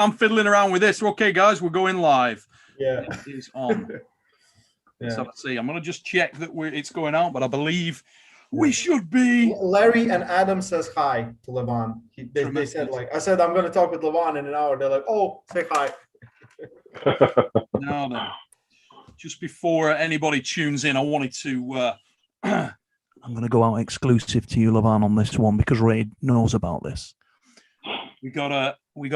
I'm fiddling around with this. Okay, guys, we're going live. Yeah. It is on. Yeah. So let's see. I'm going to just check that it's going out, but I believe we should be. Larry and Adam says hi to Levan. They said, like, I said, I'm going to talk with Levan in an hour. They're like, oh, say hi. Now then, just before anybody tunes in, I wanted to. I'm going to go out exclusive to you, Levan, on this one because Ray knows about this. We got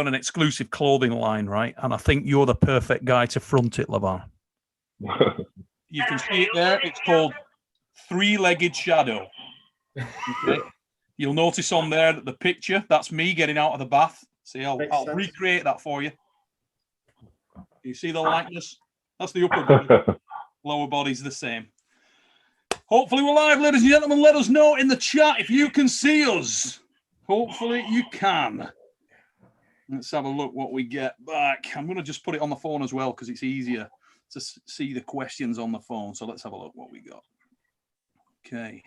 an exclusive clothing line, right? And I think you're the perfect guy to front it, Levan. You can see it there. It's called Three-Legged Shadow. Okay. You'll notice on there that the picture, that's me getting out of the bath. See, I'll recreate that for you. You see the likeness? That's the upper body. Lower body's the same. Hopefully we're live, ladies and gentlemen. Let us know in the chat if you can see us. Hopefully you can. Let's have a look what we get back. I'm going to just put it on the phone as well because it's easier to see the questions on the phone. So let's have a look what we got. Okay.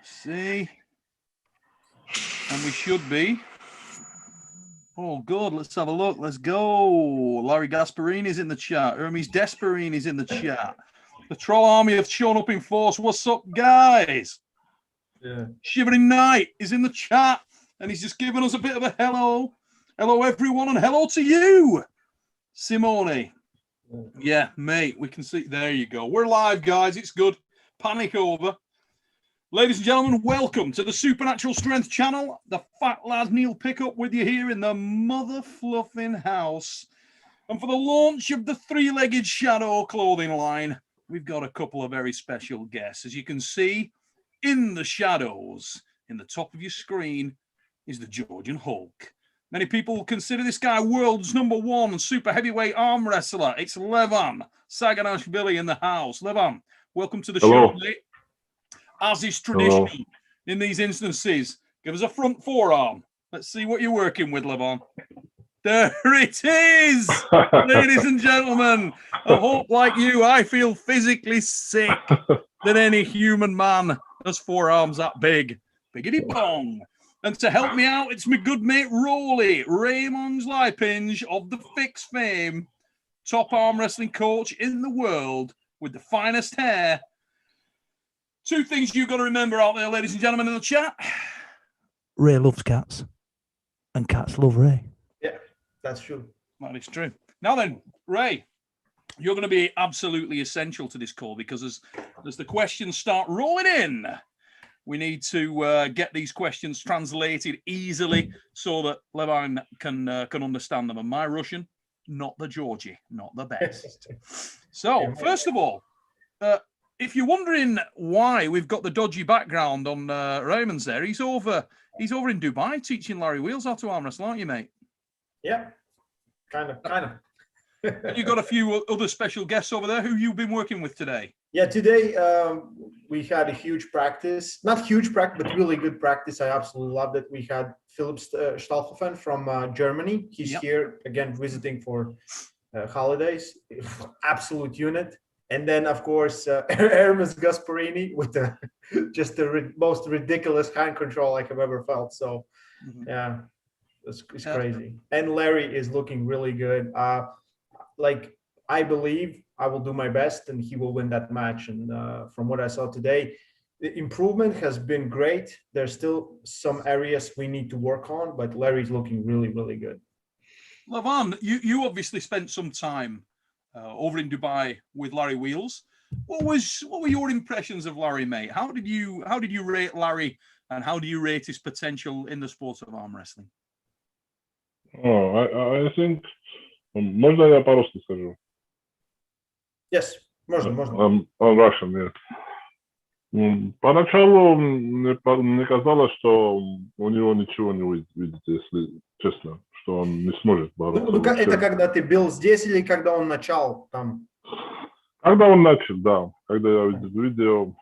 See. And we should be. Oh, good. Let's have a look. Let's go. Larry Gasparini's in the chat. Hermes Desperini's in the chat. The Troll Army have shown up in force. What's up, guys? Yeah. Shivering Knight is in the chat, and he's just given us a bit of a hello. Hello, everyone, and hello to you, Simone. Yeah, mate, we can see. There you go. We're live, guys. It's good. Panic over. Ladies and gentlemen, welcome to the Supernatural Strength channel. The fat lad Neil Pickup with you here in the mother fluffing house. And for the launch of the Three-Legged Shadow clothing line, we've got a couple of very special guests. As you can see, in the shadows, in the top of your screen, is the Georgian Hulk. Many people consider this guy world's #1 super heavyweight arm wrestler. It's Levan Saginashvili in the house. Levan, welcome to the show, mate. As is tradition in these instances, give us a front forearm. Let's see what you're working with, Levan. There it is, ladies and gentlemen. I hope, like you, I feel physically sick that any human man has forearms that big. Biggity bong. And to help me out, it's my good mate Rolly, Raymond Lipinge of the Fix fame, top arm wrestling coach in the world with the finest hair. Two things you've got to remember out there, ladies and gentlemen, in the chat. Ray loves cats, and cats love Ray. Yeah, that's true. That is true. Now then, Ray, you're going to be absolutely essential to this call because as the questions start rolling in, we need to get these questions translated easily so that Levan can understand them. And my Russian, not the Georgie, not the best. So, first of all, if you're wondering why we've got the dodgy background on Raymond's there, he's over in Dubai teaching Larry Wheels how to arm wrestle, aren't you, mate? Yeah, kind of. You've got a few other special guests over there. Who you've been working with today? Yeah, today we had a huge practice. Not huge practice, but really good practice. I absolutely loved it. We had Philipp Stahlhofen from Germany. He's here, again, visiting for holidays. Absolute unit. And then, of course, Hermes Gasparini with just the most ridiculous hand control I have ever felt. So, yeah, it's crazy. And Larry is looking really good. I believe I will do my best and he will win that match. And from what I saw today, the improvement has been great. There's still some areas we need to work on, but Larry's looking really, really good. Levan, you obviously spent some time over in Dubai with Larry Wheels. What were your impressions of Larry, mate? How did you rate Larry, and how do you rate his potential in the sport of arm wrestling? Oh, I think можно я по-русски скажу? Yes, можно. On Russian, yes. Поначалу мне казалось, что у него ничего не выйдет, если честно, что он не сможет бороться. Ну, это когда ты бил здесь или когда он начал там? Когда он начал, да. Когда я видел видео.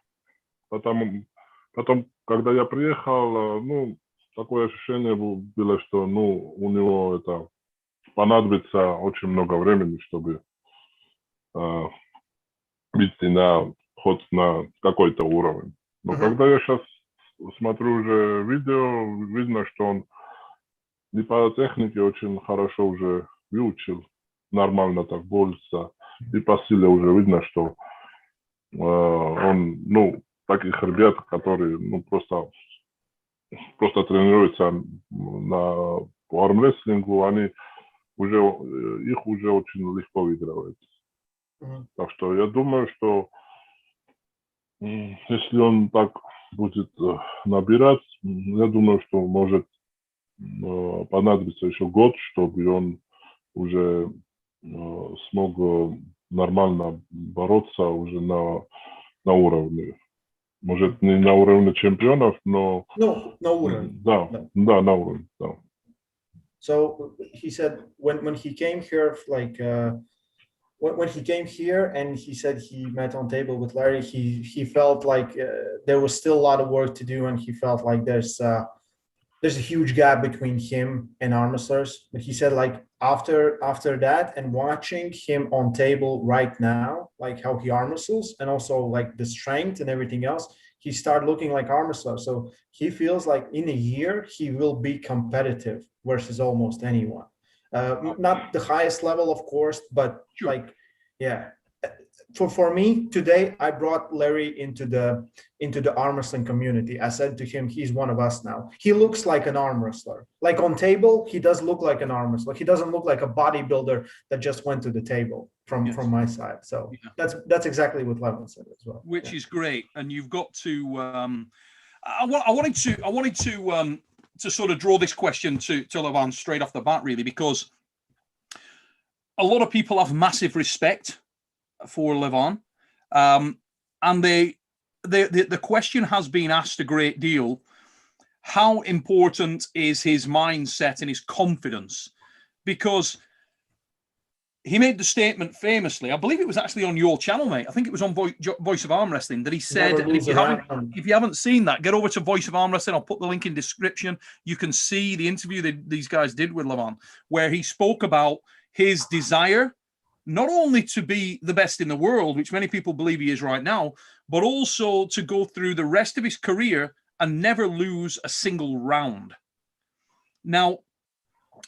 Потом, когда я приехал, такое ощущение было, что, у него это понадобится очень много времени, чтобы выйти хоть на какой-то уровень. Но когда я сейчас смотрю уже видео, видно, что он и по технике очень хорошо уже выучил, нормально так борется, и по силе уже видно, что он, ну, таких ребят, которые, ну, просто тренируются по армрестлингу, они уже, их уже очень легко выигрывают. Так что я думаю, что если он так будет набирать, я думаю, что может понадобится еще год, чтобы он уже смог нормально бороться уже на уровне. Может, не на уровне чемпионов, но... No, на уровне. Да, на уровне, да. So he said when he came here, like when he came here and he said he met on table with Larry, he felt like there was still a lot of work to do, and he felt like there's a huge gap between him and arm wrestlers. But he said like after that and watching him on table right now, like how he arm wrestles and also like the strength and everything else, he started looking like arm wrestler. So he feels like in a year he will be competitive versus almost anyone. Not the highest level, of course, but sure. Like, yeah. For me today, I brought Larry into the arm wrestling community. I said to him, he's one of us now. He looks like an arm wrestler. Like on table, he does look like an arm wrestler. He doesn't look like a bodybuilder that just went to the table from my side. So that's exactly what Levan said as well. Which is great. And you've got to I wanted to sort of draw this question to Levan straight off the bat, really, because a lot of people have massive respect for Levan, and the question has been asked a great deal: how important is his mindset and his confidence? Because he made the statement famously, I believe it was actually on your channel, mate. I think it was on Voice of Arm Wrestling, that he said, and if you haven't seen that, get over to Voice of Arm Wrestling. I'll put the link in description. You can see the interview that these guys did with Levan, where he spoke about his desire not only to be the best in the world, which many people believe he is right now, but also to go through the rest of his career and never lose a single round. Now,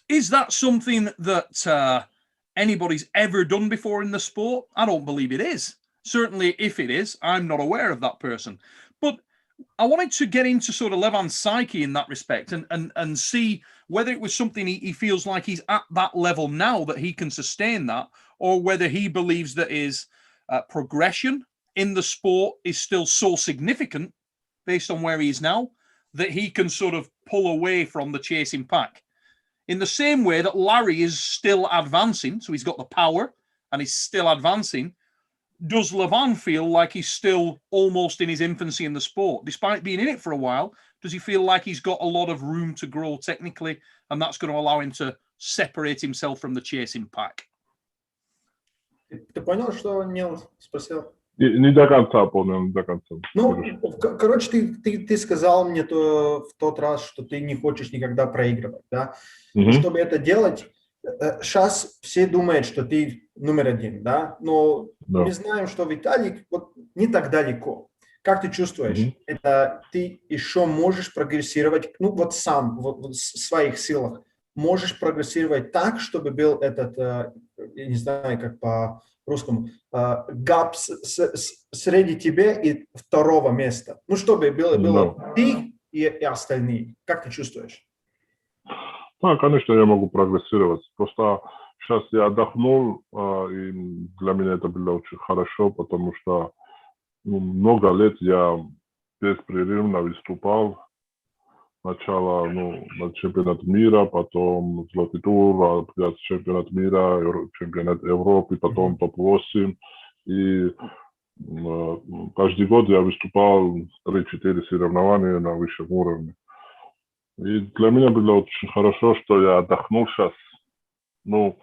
is that something that anybody's ever done before in the sport? I don't believe it is. Certainly, if it is, I'm not aware of that person. But I wanted to get into sort of Levan's psyche in that respect and see whether it was something he feels like he's at that level now that he can sustain that, or whether he believes that his progression in the sport is still so significant based on where he is now that he can sort of pull away from the chasing pack. In the same way that Larry is still advancing, so he's got the power and he's still advancing, does Levan feel like he's still almost in his infancy in the sport? Despite being in it for a while, does he feel like he's got a lot of room to grow technically, and that's going to allow him to separate himself from the chasing pack? Ты понял, что Нил спросил? Не до конца понял, не до конца. Ну, короче, ты сказал мне в тот раз, что ты не хочешь никогда проигрывать, да? И чтобы это делать, сейчас все думают, что ты номер один, да? Но мы знаем, что Виталик вот не так далеко. Как ты чувствуешь? Это ты еще можешь прогрессировать, ну вот сам, вот в своих силах, можешь прогрессировать так, чтобы был этот, я не знаю, как по-русскому, гап среди тебя и второго места. Ну, чтобы было ты и остальные. Как ты чувствуешь? Да, конечно, я могу прогрессировать. Просто сейчас я отдохнул, и для меня это было очень хорошо, потому что много лет я беспрерывно выступал. Сначала на чемпионат мира, потом золотой тур, чемпионат мира, чемпионат Европы, потом топ-8. И каждый год я выступал 3-4 соревнования на высшем уровне. И для меня было очень хорошо, что я отдохнул сейчас. В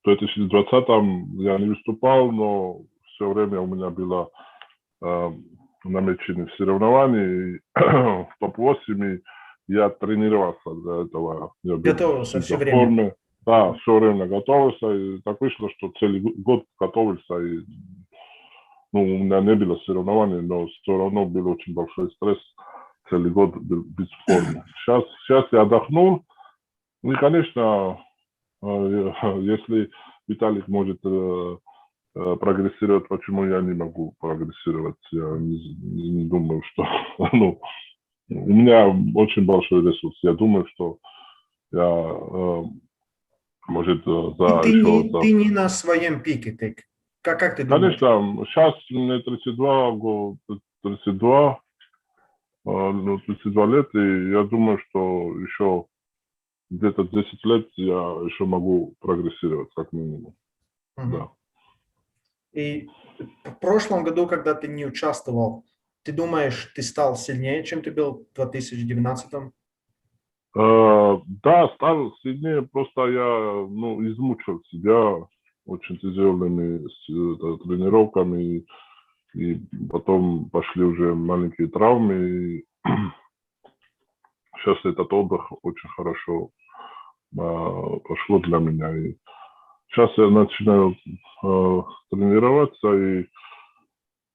2020-м я не выступал, но все время у меня было намечены соревнования. В топ-8 я тренировался для этого. Готовился все время. Да, все время готовился. И так вышло, что целый год готовился. И, у меня не было соревнований, но все равно был очень большой стресс. целый год быть в форме. Сейчас я отдохнул. Ну и, конечно, если Виталик может прогрессировать, почему я не могу прогрессировать? Я не думаю, что... Ну, у меня очень большой ресурс. Я думаю, что я, может, Ты не на своем пике, ты. Как ты думаешь? Конечно, сейчас мне 32 лет, и я думаю, что еще где-то 10 лет я еще могу прогрессировать, как минимум. Да. И в прошлом году, когда ты не участвовал, ты думаешь, ты стал сильнее, чем ты был в 2019? Да, стал сильнее, просто я измучил себя очень тяжелыми тренировками, и потом пошли уже маленькие травмы, и сейчас этот отдых очень хорошо пошло для меня. И сейчас я начинаю тренироваться, и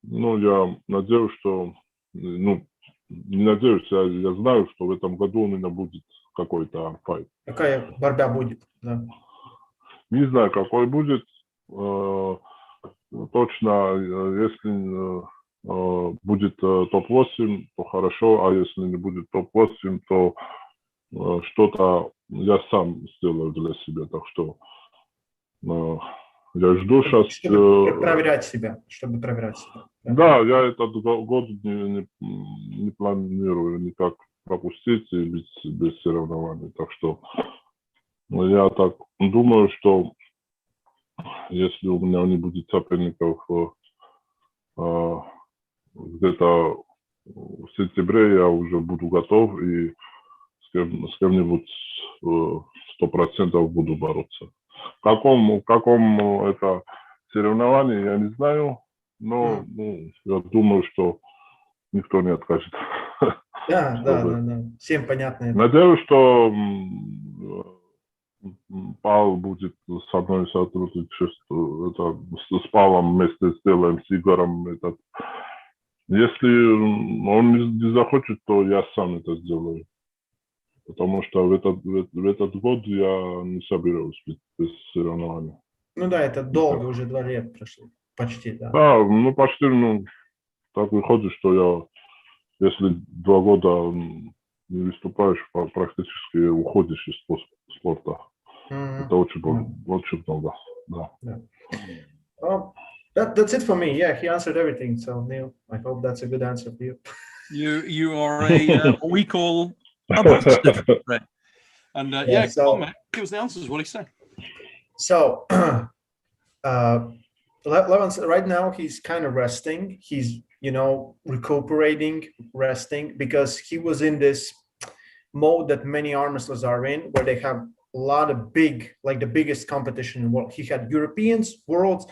я надеюсь, что, не надеюсь, я знаю, что в этом году у меня будет какой-то файт. Какая борьба будет? Да. Не знаю, какой будет. Точно, если будет топ-8, то хорошо, а если не будет топ-8, то что-то я сам сделаю для себя. Так что я жду сейчас... Чтобы проверять себя. Да, я этот год не планирую никак пропустить и без соревнований. Так что я так думаю, что если у меня не будет соперников где-то в сентябре, я уже буду готов и с кем-нибудь 100% буду бороться. В каком это соревновании, я не знаю, но я думаю, что никто не откажет. Да. Всем понятно. Надеюсь, что Павел будет со мной сотрудничать. С Павлом вместе сделаем, с Игорем. Если он не захочет, то я сам это сделаю. Потому что в этот год я не собираюсь без соревнований. Ну да, это долго, уже 2 лет прошло. Почти, да. Да, почти, так выходит, что если 2 года не выступаешь, практически уходишь из спорта. Это очень много. Да. That's it for me. Yeah, he answered everything. So Neil, I hope that's a good answer for you. You are what we call a master. And so give us the answers. What do you say? So Levan, right now he's kind of resting. He's recuperating, resting, because he was in this mode that many arm wrestlers are in, where they have a lot of big, like the biggest competition in the world. He had Europeans, Worlds,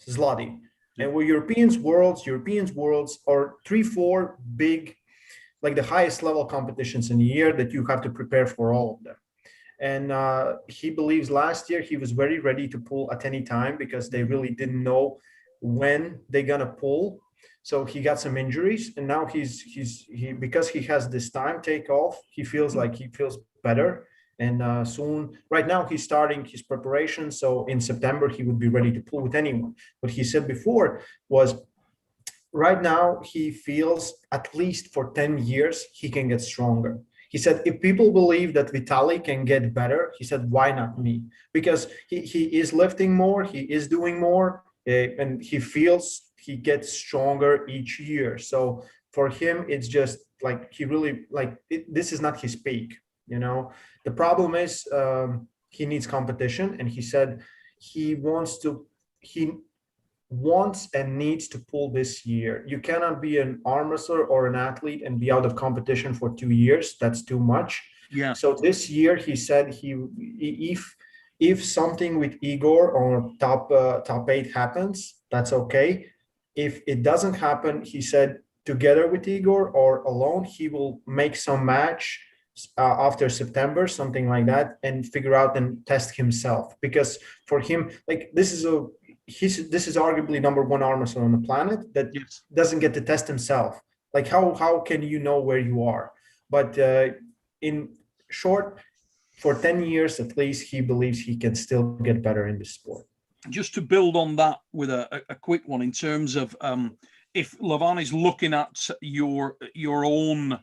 Zloty. And with Europeans, Worlds, or 3-4 big, like the highest level competitions in a year that you have to prepare for all of them. And he believes last year he was very ready to pull at any time, because they really didn't know when they're gonna pull. So he got some injuries, and now because he has this time take off, he feels better. And soon, right now, he's starting his preparation. So in September, he would be ready to pull with anyone. What he said before was, right now, he feels at least for 10 years, he can get stronger. He said, if people believe that Vitaly can get better, he said, why not me? Because he is lifting more, he is doing more, and he feels he gets stronger each year. So for him, it's just like, he really, this is not his peak. The problem is he needs competition, and he said he wants and needs to pull this year. You cannot be an arm wrestler or an athlete and be out of competition for 2 years. That's too much. Yeah. So this year he said if something with Igor or top 8 happens, that's okay. If it doesn't happen, he said, together with Igor or alone, he will make some match after September, something like that, and figure out and test himself. Because for him, this is arguably #1 arm wrestler on the planet that doesn't get to test himself. How can you know where you are? but in short, for 10 years at least, he believes he can still get better in this sport. Just to build on that with a quick one in terms of if Levan is looking at your own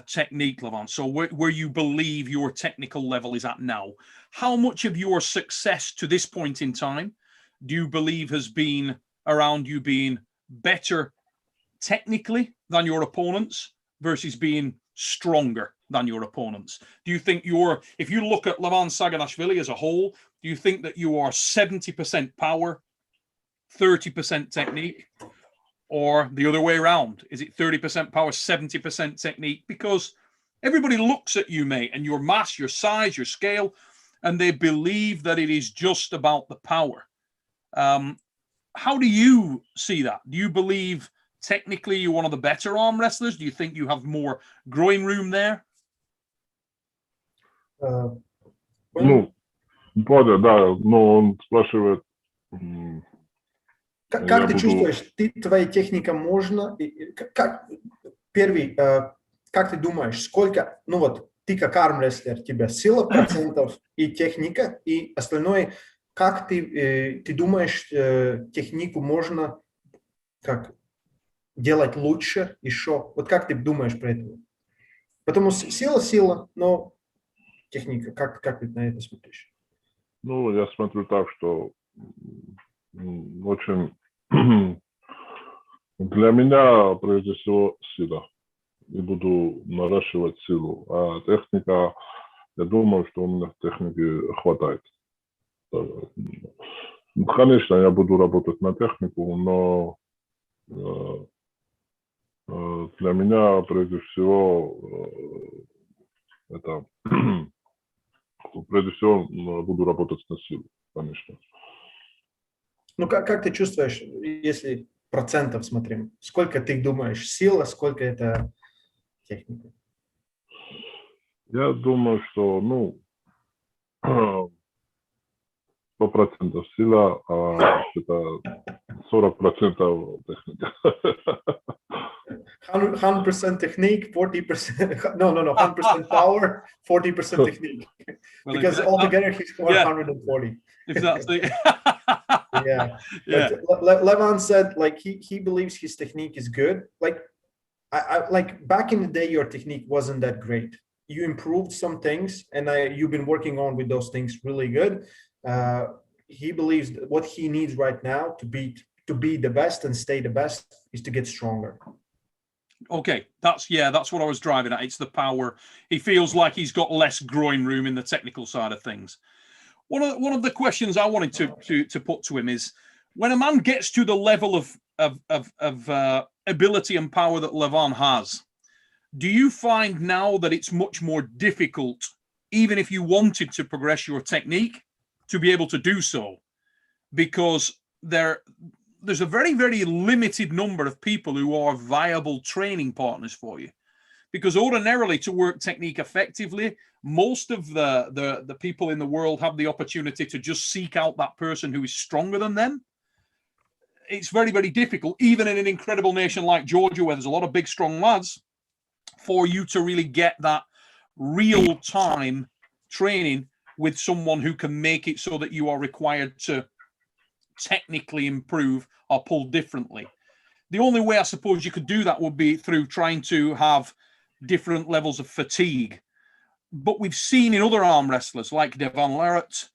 technique, Levan, so where you believe your technical level is at now, how much of your success to this point in time do you believe has been around you being better technically than your opponents versus being stronger than your opponents? Do you think if you look at Levan Saginashvili as a whole, do you think that you are 70% power, 30% technique, or the other way around? Is it 30% power, 70% technique? Because everybody looks at you, mate, and your mass, your size, your scale, and they believe that it is just about the power. How do you see that? Do you believe technically you're one of the better arm wrestlers? Do you think you have more growing room there? Ну, Бодя, да, но он спрашивает. Как ты чувствуешь, твоя техника можно? Первый, как ты думаешь, сколько, ну вот, ты как армрестлер, тебя сила процентов и техника, и остальное, как ты думаешь, технику можно как делать лучше еще? Вот как ты думаешь про это? Потому что сила, но техника, как ты на это смотришь? Ну, я смотрю так, что очень для меня прежде всего сила. И буду наращивать силу. А техника, я думаю, что у меня техники хватает. Конечно, я буду работать на технику, но для меня прежде всего это прежде всего буду работать на силу, конечно. Ну, как ты чувствуешь, если процентов смотрим, сколько ты думаешь сила, сколько это техника? Я думаю, что, ну, 100% сила, а это 40% техника. 100% technique, 40%, no, 100% power, 40% technique. Well, because altogether he's 140. If that's the Yeah. Yeah. But Levan said like he believes his technique is good. Like I like back in the day, your technique wasn't that great. You improved some things, and you've been working on with those things really good. He believes that what he needs right now to be the best and stay the best is to get stronger. Okay, that's what I was driving at. It's the power. He feels like he's got less growing room in the technical side of things. One of the questions I wanted to put to him is, when a man gets to the level of ability and power that Levan has, do you find now that it's much more difficult, even if you wanted to progress your technique, to be able to do so? Because there's a very, very limited number of people who are viable training partners for you. Because ordinarily, to work technique effectively, most of the people in the world have the opportunity to just seek out that person who is stronger than them. It's very, very difficult, even in an incredible nation like Georgia, where there's a lot of big, strong lads, for you to really get that real-time training with someone who can make it so that you are required to technically improve or pull differently. The only way I suppose you could do that would be through trying to have different levels of fatigue. But we've seen in other arm wrestlers like Devan Larratt,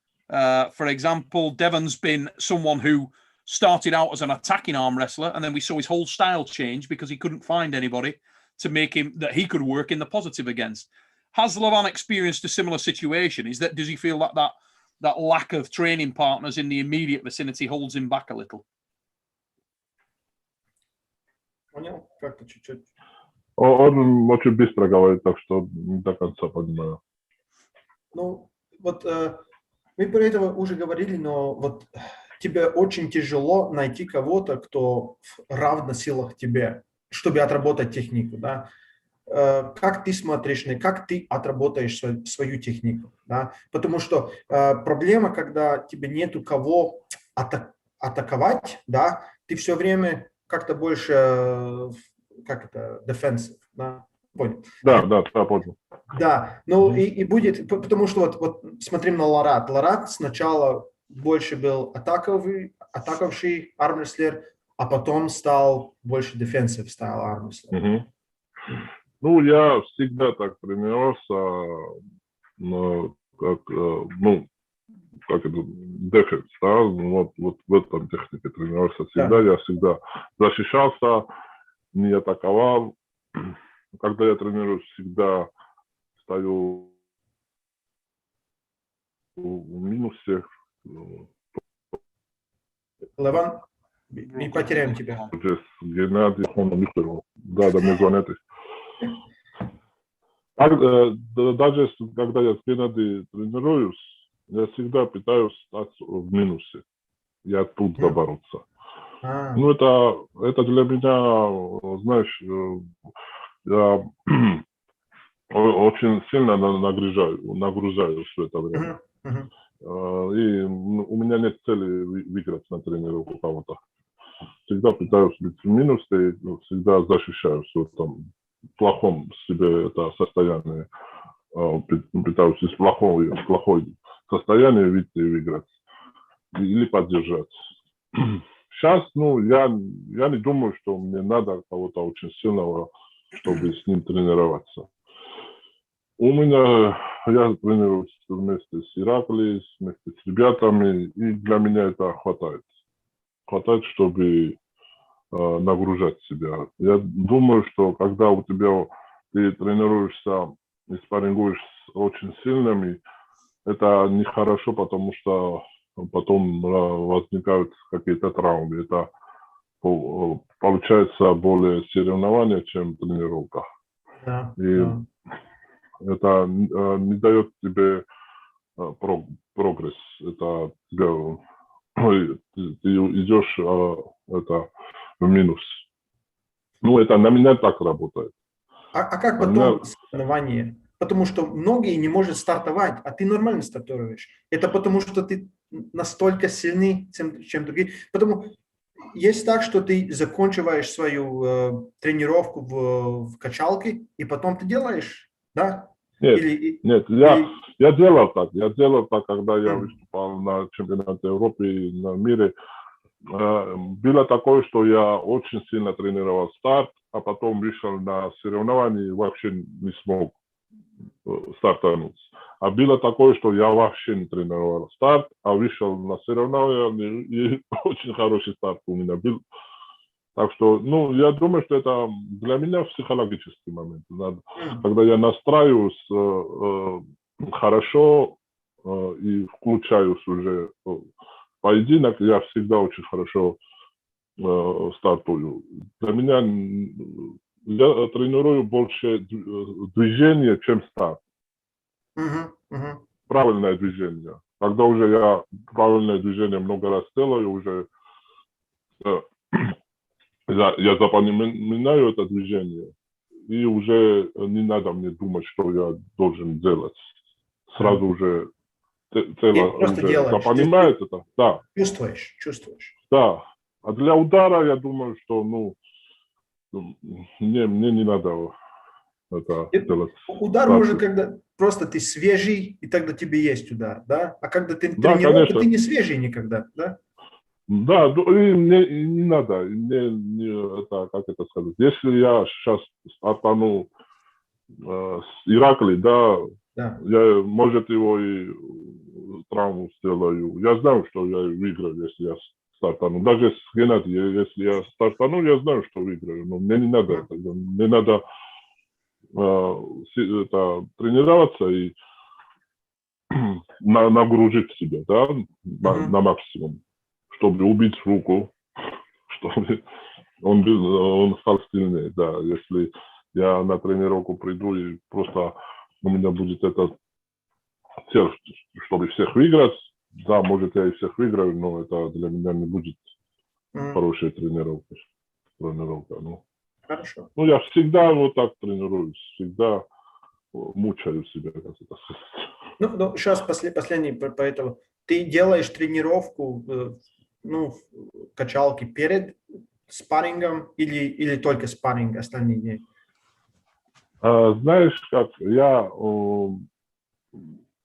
for example, Devan's been someone who started out as an attacking arm wrestler, and then we saw his whole style change because he couldn't find anybody to make him that he could work in the positive against. Has Levan experienced a similar situation? Does he feel that lack of training partners in the immediate vicinity holds him back a little? Понял? Как-то чуть-чуть. Он очень быстро говорит, так что не до конца понимаю. Ну, вот мы про это уже говорили, но вот тебе очень тяжело найти кого-то, кто в равных силах тебе, чтобы отработать технику, да? Как ты смотришь, как ты отработаешь свою технику, да? Потому что проблема, когда тебе нету кого атаковать, да, ты все время как-то больше, как это, defensive, да? Понял. Да, понял. Да, ну и будет, потому что вот смотрим на Ларат. Ларат сначала больше был атаковавший армрестлер, а потом стал больше defensive стайл армрестлер. Ну, я всегда так тренировался, как это, дефенс, да, вот в этом технике тренировался всегда. Я всегда защищался, не атаковал. Когда я тренируюсь, всегда стою в минусе. Леван, мы потеряем тебя. Геннадий, да, мне звонят. Даже когда я с Геннадием тренируюсь, я всегда пытаюсь стать в минусе и оттуда бороться. Ну, это для меня, знаешь, я очень сильно нагружаюсь в это время. И у меня нет цели выиграть на тренировку кого-то. Всегда пытаюсь быть в минусе, всегда защищаюсь в этом плохом себе это состояние. Пытаюсь из плохой состояния выйти и выиграть. Или поддержать. Сейчас, я не думаю, что мне надо кого-то очень сильного, чтобы с ним тренироваться. Я тренируюсь вместе с Ираклием, вместе с ребятами, и для меня это хватает. Хватает, чтобы нагружать себя. Я думаю, что когда ты тренируешься и спаррингуешь с очень сильными, это нехорошо, потому что потом возникают какие-то травмы. Это получается более соревнование, чем тренировка. Это не дает тебе прогресс. Это ты идешь в минус. Ну, это на меня так работает. А как потом соревнование? Потому что многие не могут стартовать, а ты нормально стартуешь. Это потому что ты настолько сильный, чем другие. Потому есть так, что ты заканчиваешь свою тренировку в качалке, и потом ты делаешь, да? Нет, я делал так, когда я выступал на чемпионате Европы и на мире. Было такое, что я очень сильно тренировал старт, а потом вышел на соревнования и вообще не смог стартануть. А было такое, что я вообще не тренировал старт, а вышел на соревнования, и очень хороший старт у меня был. Так что, я думаю, что это для меня психологический момент. Когда я настраиваюсь хорошо и включаюсь уже в поединок, я всегда очень хорошо стартую. Для меня я тренирую больше движение, чем старт. Правильное движение. Когда уже я правильное движение много раз делаю, уже я запоминаю это движение, и уже не надо мне думать, что я должен делать. Сразу уже тело уже запоминает это. Да. Чувствуешь. Да. А для удара, я думаю, что мне не надо это делать. Удар может, когда просто ты свежий, и тогда тебе есть удар, да? А когда ты тренировка, ты не свежий никогда, да? Да, и мне не надо, как это сказать. Если я сейчас стартану с Ираклием, да, я, может, его и травму сделаю. Я знаю, что я выиграю, если я стартану. Даже с Геннадием, если я стартану, я знаю, что выиграю. Но мне не надо это. Мне надо тренироваться и нагрузить себя, да, на максимум, чтобы убить руку, чтобы он стал сильнее. Да. Если я на тренировку приду и просто у меня будет этот цель, чтобы всех выиграть, да, может, я и всех выиграю, но это для меня не будет хорошая тренировка. Хорошо. Я всегда вот так тренируюсь, всегда мучаю себя. Как это сказать. Сейчас последний, поэтому ты делаешь тренировку, качалки перед спаррингом или только спарринг остальные дни? Знаешь, как я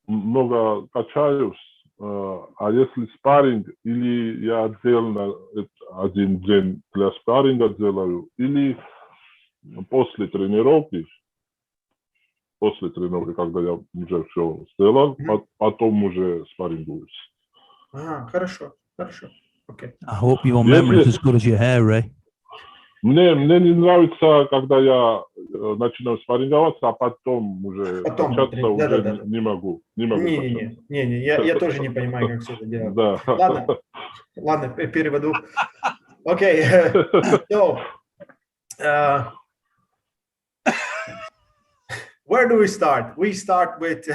много качаюсь, а если спарринг, или я отдельно один день для спарринга делаю, или после тренировки, когда я уже все сделал, потом уже спаррингуюсь. Ага, хорошо, хорошо. Окей. I hope your memory's as good as your hair, Ray. Мне не нравится, когда я начинаю спарринговаться, а потом уже качаться уже не могу. Не, я тоже не понимаю, как все это делать. Да. Ладно, переведу. Окей. So, where do we start? We start with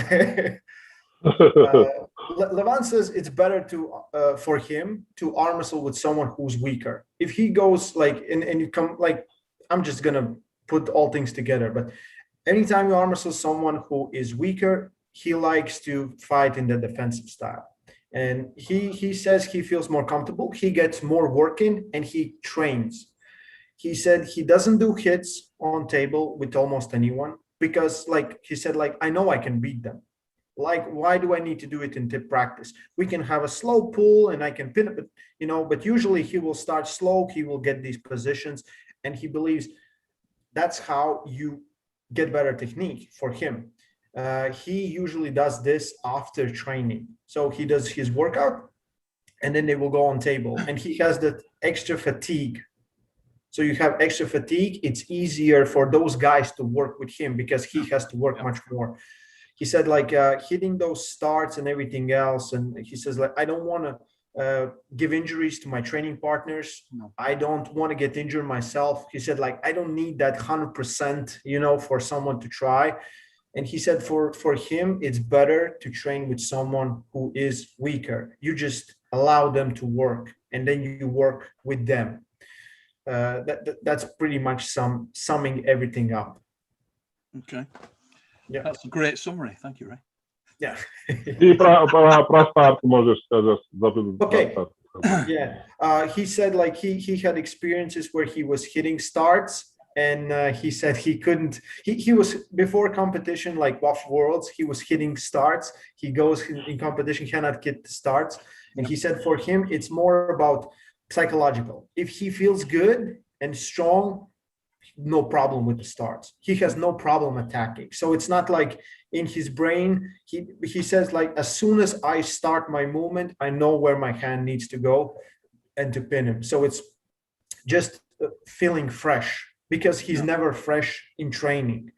Levan says it's better to for him to arm wrestle with someone who's weaker. If he goes like and you come like, I'm just gonna put all things together, but anytime you arm wrestle someone who is weaker, he likes to fight in the defensive style. And he says he feels more comfortable, he gets more work in, and he trains. He said he doesn't do hits on table with almost anyone because, like he said, like, I know I can beat them. Like, why do I need to do it in tip practice? We can have a slow pull and I can pin it, but but usually he will start slow, he will get these positions, and he believes that's how you get better technique for him. He usually does this after training. So he does his workout and then they will go on table, and he has that extra fatigue. So you have extra fatigue. It's easier for those guys to work with him because he has to work much more. He said, like, hitting those starts and everything else. And he says, like, I don't want to give injuries to my training partners. No. I don't want to get injured myself. He said, like, I don't need that 100%, for someone to try. And he said, for him, it's better to train with someone who is weaker. You just allow them to work, and then you work with them. That's pretty much summing everything up. Okay. Yeah, that's a great summary. Thank you, Ray. Yeah. И про старт можешь сказать. Okay. Yeah. He said, like, he had experiences where he was hitting starts, and he said he couldn't. He was before competition, like WAF Worlds. He was hitting starts. He goes in competition, cannot hit the starts, and he said for him it's more about psychological. If he feels good and strong, no problem with the starts. He has no problem attacking. So it's not like in his brain, he says, like, as soon as I start my movement, I know where my hand needs to go and to pin him. So it's just feeling fresh because he's never fresh in training.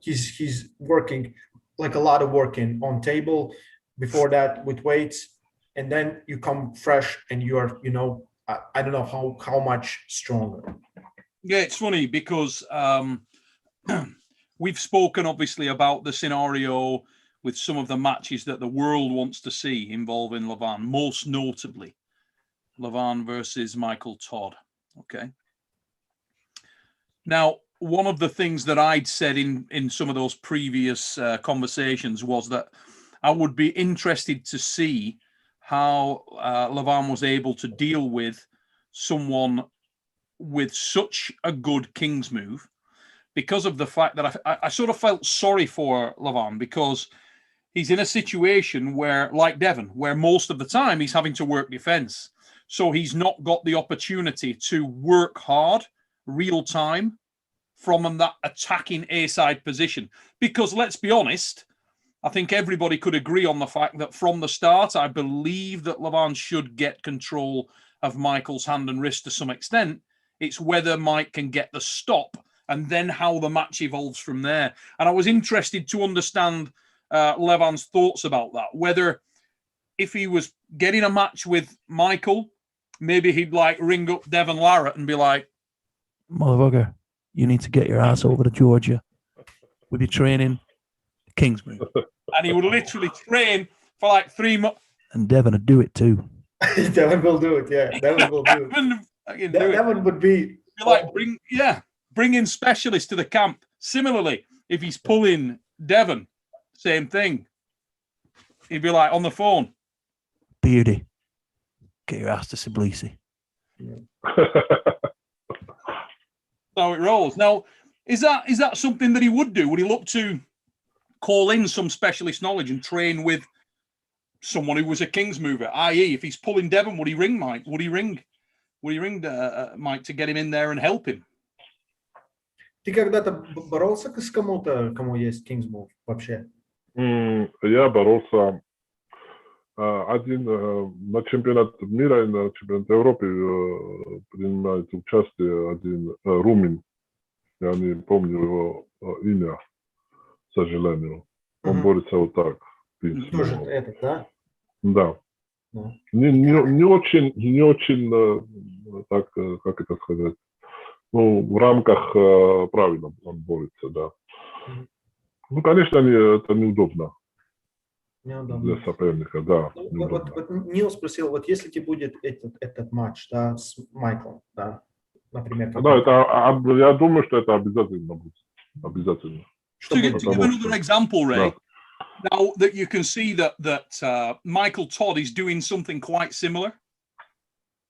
He's working like a lot of working on table before that with weights, and then you come fresh and you're, I don't know how much stronger. Yeah, it's funny because we've spoken obviously about the scenario with some of the matches that the world wants to see involving Levan, most notably Levan versus Michael Todd. Okay. Now, one of the things that I'd said in some of those previous conversations was that I would be interested to see how Levan was able to deal with someone with such a good King's move, because of the fact that I sort of felt sorry for Levan because he's in a situation where, like Devon, where most of the time he's having to work defense. So he's not got the opportunity to work hard, real time, from that attacking A-side position. Because let's be honest, I think everybody could agree on the fact that from the start, I believe that Levan should get control of Michael's hand and wrist to some extent. It's whether Mike can get the stop and then how the match evolves from there. And I was interested to understand Levan's thoughts about that, whether if he was getting a match with Michael, maybe he'd like ring up Devon Larratt and be like, motherfucker, you need to get your ass over to Georgia with your training, King's move. And he would literally train for like 3 months. And Devon would do it too. Devon will do it, yeah. Devon will do it. Devon would be like, bring in specialists to the camp. Similarly, if he's pulling Devon, same thing. He'd be like on the phone. Beardy, get your ass to Tbilisi. So it rolls. Now, Is that something that he would do? Would he look to call in some specialist knowledge and train with someone who was a King's mover? I.e., if he's pulling Devon, would he ring Mike? Would he ring Mike to get him in there and help him? Ты когда-то боролся с кому-то, кому есть King's Move вообще? Я боролся один на чемпионат мира и на чемпионат Европы принимает участие один румын. Я не помню его имя, к сожалению. Он борется вот так. Тоже этот, да? Да. Не очень, так, как это сказать, ну, в рамках правильно он борется, да. Ну, конечно, это неудобно. Для соперника, да. Вот Нил спросил, вот если тебе будет этот матч, да, с Майклом, да, например. Да, я думаю, что это обязательно будет. Обязательно. To give another example, Ray, now that you can see that Michael Todd is doing something quite similar.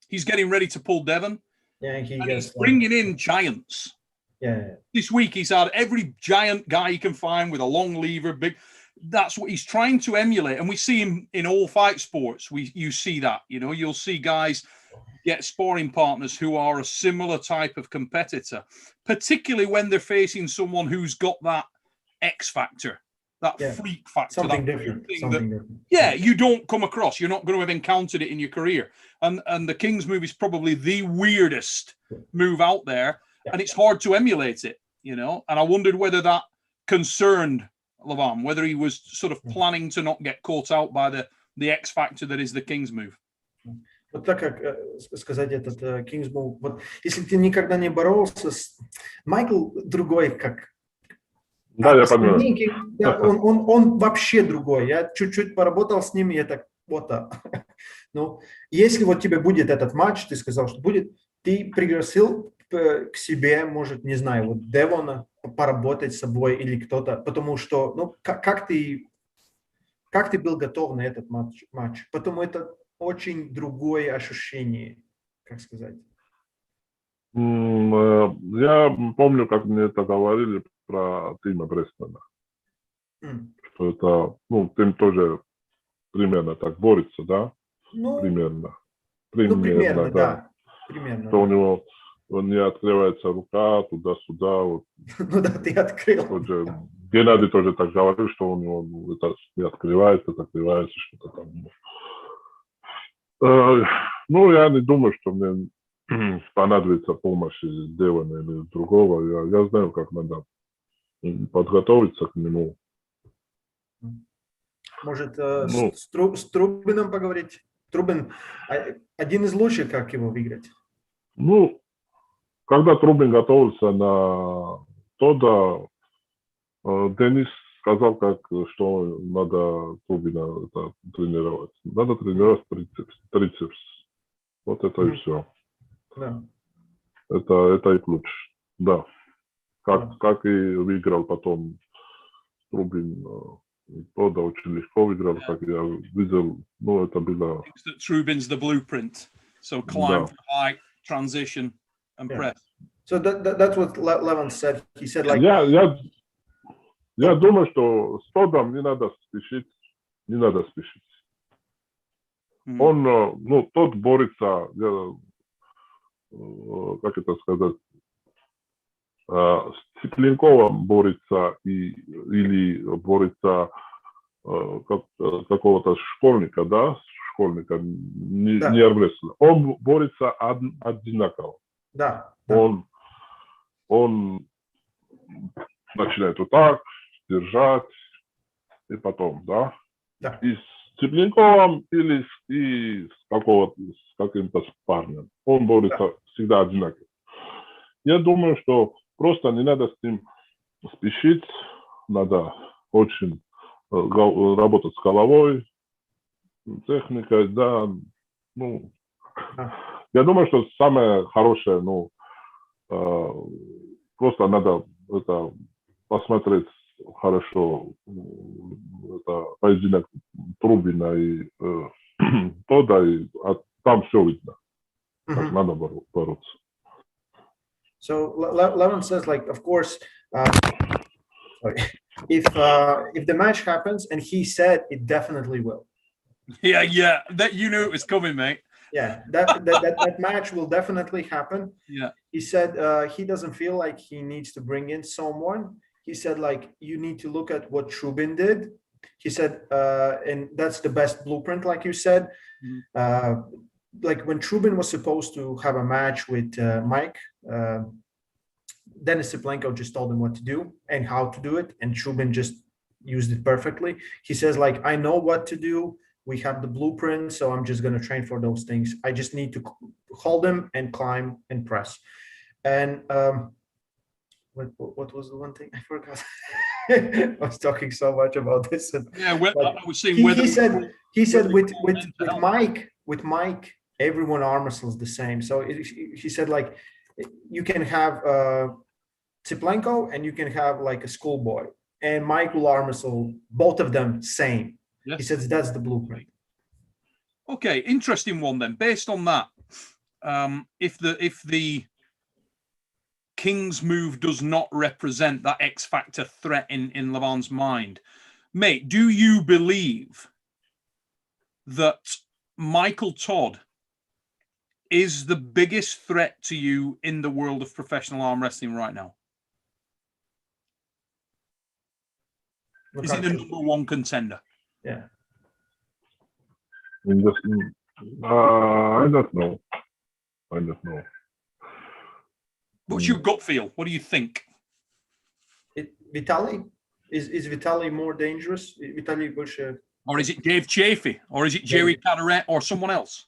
He's getting ready to pull Devon. Yeah, he's bringing in giants. Yeah. This week he's had every giant guy he can find with a long lever, big. That's what he's trying to emulate, and we see him in all fight sports. You see that, you know, you'll see guys get sparring partners who are a similar type of competitor, particularly when they're facing someone who's got that X factor, that freak factor, something that different. Different. Yeah, you don't come across. You're not going to have encountered it in your career, and the King's move is probably the weirdest move out there, and it's hard to emulate it, you know. And I wondered whether that concerned Levan, whether he was sort of planning to not get caught out by the X factor that is the King's move. Вот так как сказать этот King's Move. Вот если ты никогда не боролся с Майкл другой, как да, я понимаю. Да, он вообще другой. Я чуть-чуть поработал с ним, и я так вот так. Ну, если вот тебе будет этот матч, ты сказал, что будет, ты пригласил к себе, может, не знаю, вот Девона поработать с собой или кто-то, потому что, ну, как ты был готов на этот матч? Потому это очень другое ощущение, как сказать. Я помню, как мне это говорили про Тима Брестона, что это, ну, Тим тоже примерно так борется, да? Ну, примерно, да. Примерно. Что у него не открывается рука туда-сюда. Вот. Ну да, ты открыл. Геннадий тоже так говорил, что у него это не открывается, что-то там. Ну, я не думаю, что мне понадобится помощь Девона или другого. Я знаю, как надо подготовиться к нему. Может, с Трубином поговорить? Трубин один из лучших, как его выиграть? Ну, когда Трубин готовился на Тодда, Денис сказал, что надо Трубина тренировать. Надо тренировать трицепс. Вот это и все. Да. Это и ключ. Да. Как и выиграл потом Трубин. Тодда очень легко выиграл, как я видел. Ну, это было... Trubin's the blueprint. So climb, height, transition and press. So that's what Levan said. He said like... Я думаю, что с Тоддом не надо спешить. Он, ну, тот борется, как это сказать, с Цыпленковым борется или борется какого-то школьника, да, не армрестлера. Он борется одинаково. Да. Он начинает вот так, держать, и потом, да. И с Цыпленковым или с каким-то парнем. Он борется всегда одинаково. Я думаю, что просто не надо с ним спешить, надо очень работать с головой, техникой, да. Ну, я думаю, что самое хорошее, ну, просто надо это посмотреть хорошо, это поединок Трубина и Тодда, и там все видно, как надо бороться. So Levan says, like, of course, sorry, if the match happens, and he said it definitely will. Yeah, that you knew it was coming, mate. Yeah, that match will definitely happen. Yeah. He said he doesn't feel like he needs to bring in someone. He said, like, you need to look at what Trubin did. He said, and that's the best blueprint, like you said. Like when Trubin was supposed to have a match with Mike, Denis Siplenko just told him what to do and how to do it, and Trubin just used it perfectly. He says, like, I know what to do. We have the blueprint, so I'm just going to train for those things. I just need to hold them and climb and press. And what was the one thing I forgot? I was talking so much about this. And, yeah, like, I was saying he said with Mike, everyone arm wrestles the same. So he said, like, you can have Siplenko and you can have like a schoolboy, and Mike will arm wrestle both of them same. Yes. He says that's the blueprint. Okay, interesting one then. Based on that, if the King's move does not represent that X Factor threat in Levan's mind, mate, do you believe that Michael Todd is the biggest threat to you in the world of professional arm wrestling right now? Is he the number one contender? Yeah. I don't know. What's your gut feel? What do you think? Vitaly? Is Vitaly more dangerous? Vitaly Bush, or is it Dave Chafee? Or is it Jerry Caderet or someone else?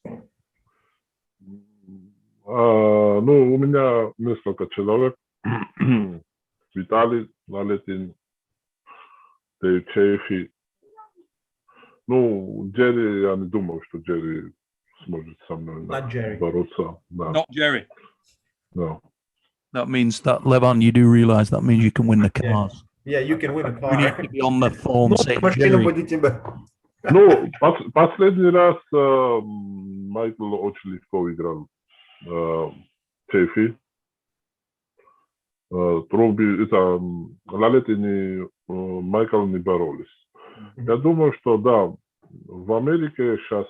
Ну, у меня несколько человек. Виталий Валентин, Дэйв Чейфи. Ну, Джерри, я не думаю, что Джерри сможет со мной бороться. Да. Not Jerry. No. That means that, Levan, you do realize that means you can win the cars. Yeah, you can win a car. You need to be on the phone saying, Ну, последний раз Майкл очень легко выиграл Чейфи. Труби, это Лалетин и Майкл не боролись. Я думаю, что да, в Америке сейчас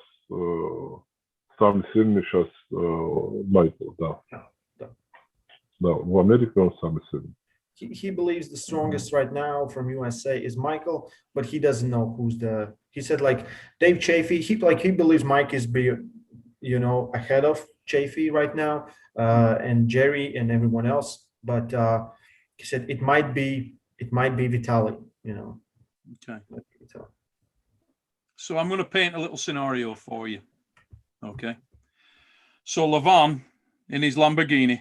самый сильный сейчас Майкл, да. Да, в Америке он самый сильный. He believes the strongest right now from USA is Michael, but he doesn't know who's the. He said, like, Dave Chafee. He believes Mike is ahead of Chafee right now, and Jerry and everyone else. But he said it might be Vitaly. Okay. So I'm going to paint a little scenario for you. Okay. So Levan in his Lamborghini.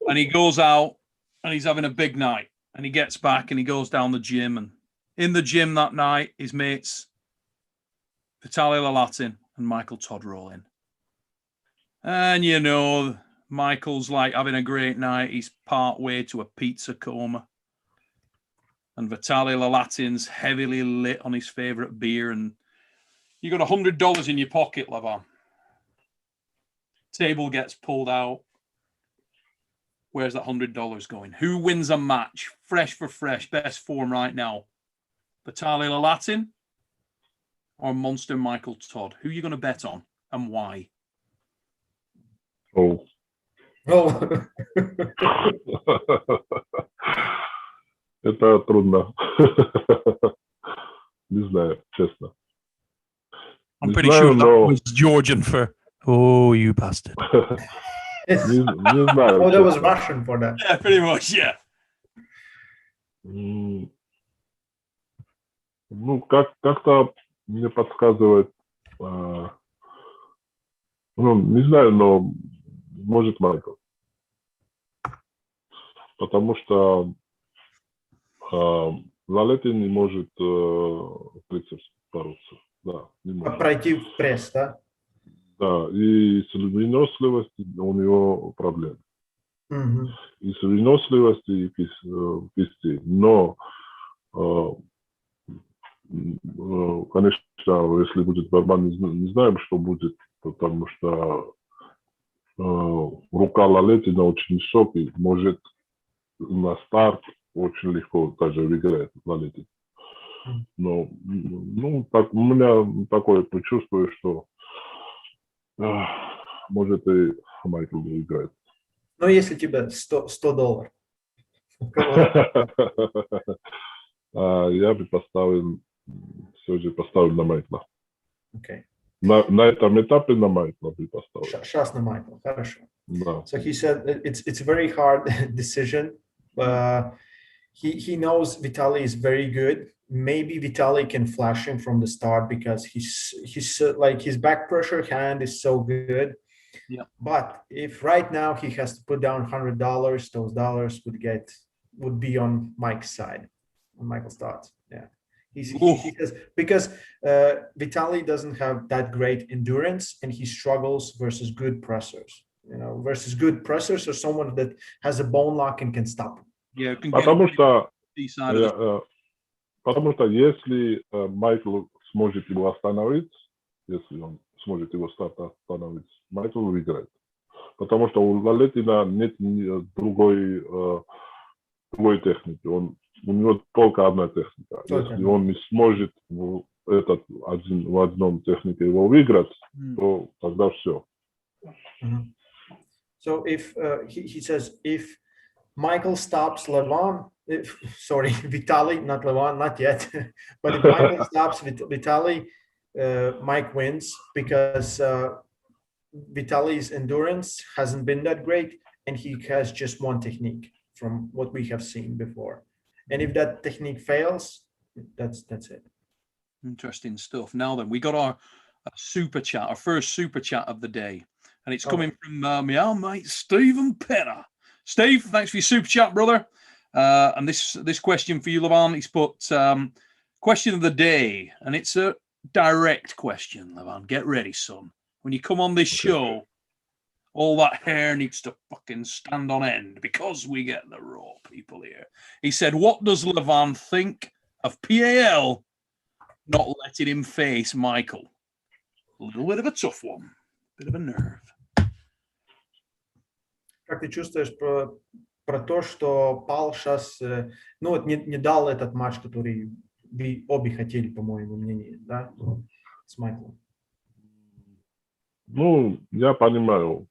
And he goes out and he's having a big night, and he gets back and he goes down the gym, and in the gym that night his mates Vitaly Lalatin and Michael Todd roll in, and Michael's like having a great night. He's part way to a pizza coma, and Vitaly Lalatin's heavily lit on his favorite beer, and you got $100 in your pocket, Levan. Table gets pulled out. Where's that $100 going? Who wins a match? Fresh for fresh, best form right now. Vitaly Lalatin or Monster Michael Todd? Who are you going to bet on and why? Oh. Это трудно. Не знаю, честно. I'm pretty sure that was Georgian for, oh, you bastard. Не знаю. Oh, that was Russian for that. Yeah, pretty much, yeah. Ну, как-то мне подсказывает, не знаю, но может Майкл. Потому что Лалетин не может прицепс бороться. Да, не может. Пройти в пресс, да? Да, и с выносливостью у него проблемы. И с выносливостью и кисти. Но, конечно, если будет борьба, не знаем, что будет, потому что рука Лалетина очень высокий, может на старт очень легко даже выиграет Лалетин. Но ну, так, у меня такое предчувствие, что может и Майкл выиграет. Но если тебе $100, Я бы поставил, все же поставил на Майкла. okay. На этом этапе на Майкла бы поставил. Сейчас на Майкл, хорошо. Да. So he said it's a very hard decision. He knows Vitaly is very good. Maybe Vitaly can flash him from the start because he's like his back pressure hand is so good. Yeah. But if right now he has to put down $100, those dollars would be on Mike's side, on Michael's thoughts. Yeah. He says because Vitaly doesn't have that great endurance and he struggles versus good pressers. You know, versus good pressers or someone that has a bone lock and can stop him. Yeah, can Потому что get если Майкл сможет его остановить, если он сможет его остановить, Майкл выиграет. Потому что у Лалетина нет другой техники. У него только одна техника. Если он не сможет в одном технике его выиграть, то тогда все. So if he says if Michael stops Levan, Vitaly, not Levan, not yet, but if Michael stops Vitaly, Mike wins because Vitaly's endurance hasn't been that great and he has just one technique from what we have seen before. And if that technique fails, that's it. Interesting stuff. Now then, we got our super chat, our first super chat of the day. And it's coming from my old mate, Stephen Penner. Steve, thanks for your super chat, brother. And this question for you, Levan, he's put question of the day. And it's a direct question, Levan. Get ready, son. When you come on this show, all that hair needs to fucking stand on end because we get the raw people here. He said, what does Levan think of PAL not letting him face Michael? A little bit of a tough one. Bit of a nerve. Как ты чувствуешь про то, что Пал сейчас, ну вот не дал этот матч, который вы обе хотели, по моему мнению, да, с Майклом? Ну, я понимаю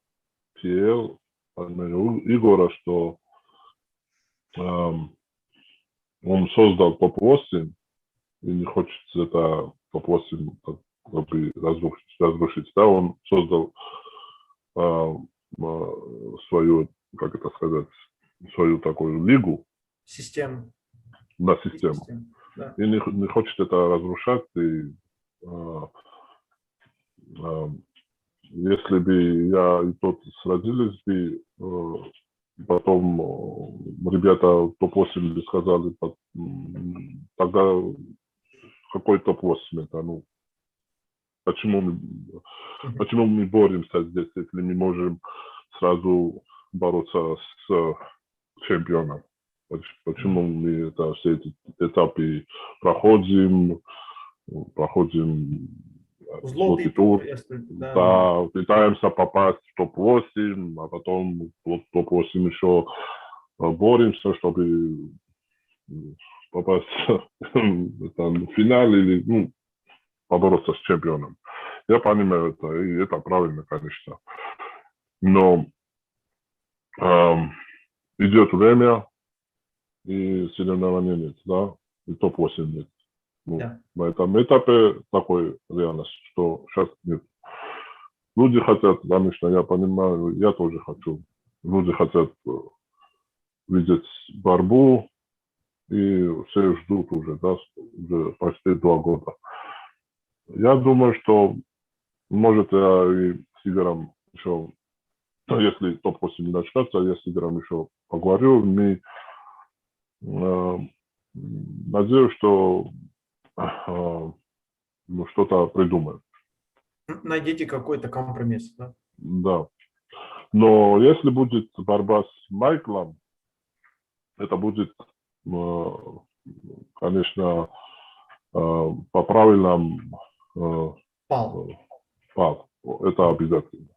PL, понимаю Игора, что он создал топ-8 и не хочет это топ-8 разрушить. Да, он создал свою, как это сказать, свою такую лигу. Систему. Да, систему. Да. И не хочет это разрушать. И, если бы я и тот сразились бы, потом ребята топ-8 бы сказали, тогда какой топ-8 это, ну, почему мы боремся здесь, если мы можем сразу бороться с чемпионом? Почему мы это, все эти этапы проходим Злотый тур, да. да, пытаемся попасть в топ-8, а потом в топ-8 еще боремся, чтобы попасть в финал или, ну, побороться с чемпионом. Я понимаю это, и это правильно, конечно. Но идет время, и соревнований нет, да, и топ-8 нет. Ну, на этом этапе такой реальность, что сейчас нет. Люди хотят, конечно, я понимаю, я тоже хочу. Люди хотят видеть борьбу, и все ждут уже, да, уже почти 2 года. Я думаю, что, может, я и с Игорем еще, если топ-8 не начнется, я с Игорем еще поговорю. Надеюсь, что что-то придумаем. Найдите какой-то компромисс, да? Да. Но если будет борьба с Майклом, это будет, конечно, по правилам Пал. Это обязательно.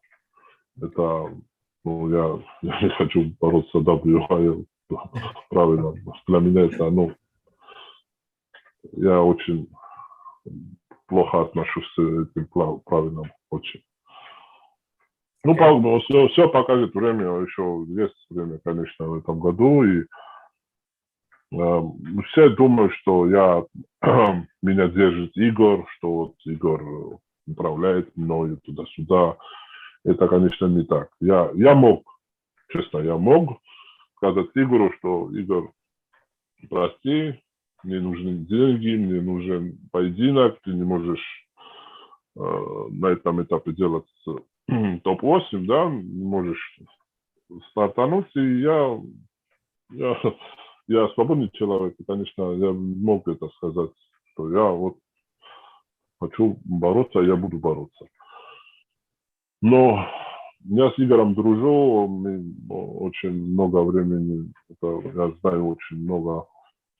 это, ну, я не хочу бороться WA, правильно, для меня это, ну, я очень плохо отношусь к этим правилам, очень. Ну, все покажет время, еще есть время, конечно, в этом году, и все думают, что меня держит Игорь, что вот Игорь управляет мной туда-сюда. Это, конечно, не так. Я мог, честно, я мог сказать Игорю, что Игорь, прости, мне нужны деньги, мне нужен поединок, ты не можешь на этом этапе делать топ-8, да, не можешь стартануть, и я свободный человек, и, конечно, я мог это сказать, что я вот хочу бороться, я буду бороться. Но я с Игорем дружу, мы очень много времени, я знаю очень много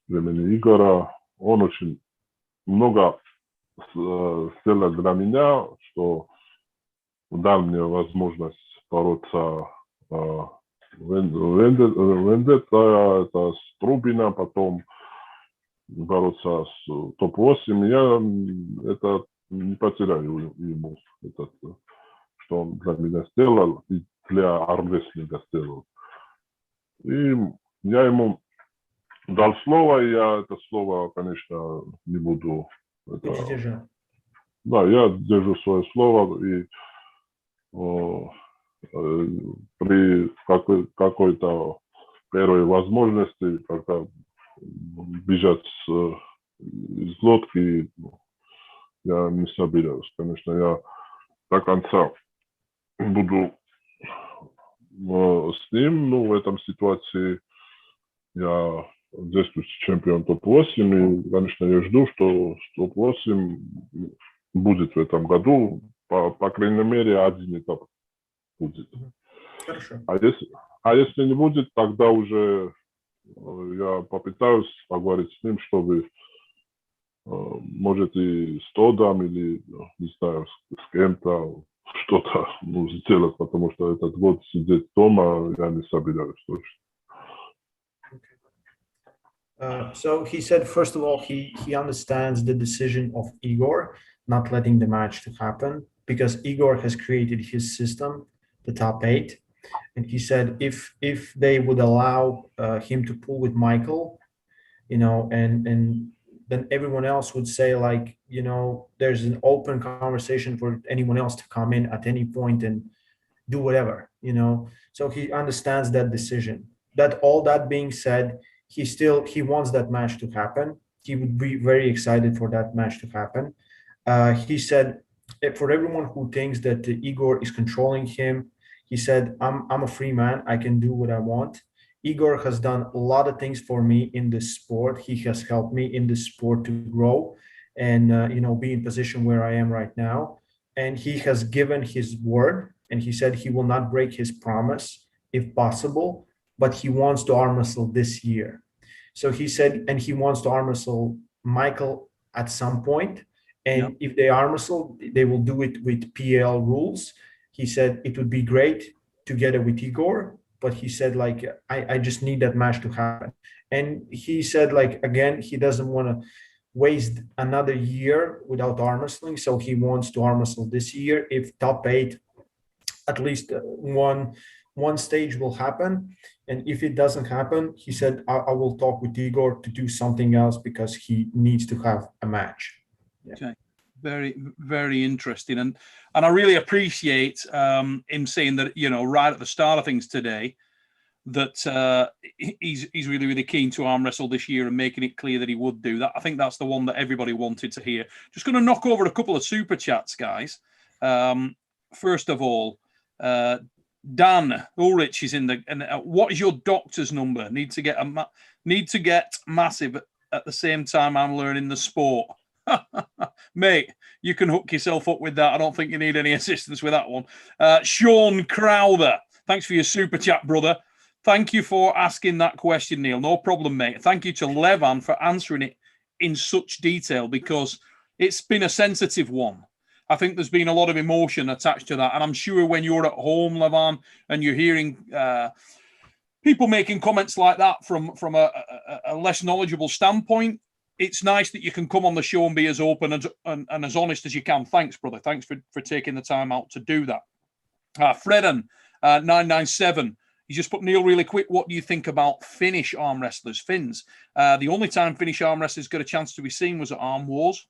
времени Игоря, он очень много сделал для меня, что дал мне возможность бороться Вендетта, это с Трубина, потом бороться с топ-8. Я это не потеряю ему, что он для меня сделал и для армрестлинга сделал. И я ему дал слово, и я это слово, конечно, не буду. Да, я держу свое слово, и при какой-то первой возможности, когда бежать из лодки, я не собираюсь. Конечно, я до конца буду с ним, но в этом ситуации я действующий чемпион топ-8, и, конечно, я жду, что топ-8 будет в этом году, по крайней мере, один этап будет. Хорошо. А если не будет, тогда уже я попытаюсь поговорить с ним, чтобы, может, и с Тодом или, не знаю, с кем-то что-то сделать, потому что этот год сидеть дома я не собираюсь точно. So he said, first of all, he understands the decision of Igor not letting the match to happen because Igor has created his system, the top 8, and he said if they would allow him to pull with Michael, you know, and then everyone else would say, like, you know, there's an open conversation for anyone else to come in at any point and do whatever, you know. So he understands that decision. That all that being said, he wants that match to happen. He would be very excited for that match to happen. He said, for everyone who thinks that Igor is controlling him, he said, I'm a free man. I can do what I want. Igor has done a lot of things for me in this sport. He has helped me in this sport to grow and you know, be in position where I am right now. And he has given his word, and he said he will not break his promise if possible, but he wants to arm wrestle this year. So he said, and he wants to arm wrestle Michael at some point. And if they arm wrestle, they will do it with PL rules. He said it would be great together with Igor, but he said, like, I just need that match to happen. And he said, like, again, he doesn't want to waste another year without arm wrestling. So he wants to arm wrestle this year. If top 8, at least one stage will happen. And if it doesn't happen, he said, I will talk with Igor to do something else because he needs to have a match. Yeah. Okay. Very, very interesting. And I really appreciate him saying that, you know, right at the start of things today, that he's really, really keen to arm wrestle this year and making it clear that he would do that. I think that's the one that everybody wanted to hear. Just going to knock over a couple of super chats, guys. First of all, Dan Ulrich is in the. And what is your doctor's number? Need to get massive at the same time I'm learning the sport. Mate, you can hook yourself up with that. I don't think you need any assistance with that one. Sean Crowther, thanks for your super chat, brother. Thank you for asking that question, Neil. No problem, mate. Thank you to Levan for answering it in such detail because it's been a sensitive one. I think there's been a lot of emotion attached to that. And I'm sure when you're at home, Levan, and you're hearing people making comments like that from a less knowledgeable standpoint, it's nice that you can come on the show and be as open and as honest as you can. Thanks, brother. Thanks for taking the time out to do that. Fredden, 997. You just put, Neil, really quick, what do you think about Finnish arm wrestlers, Finns? The only time Finnish arm wrestlers got a chance to be seen was at Arm Wars.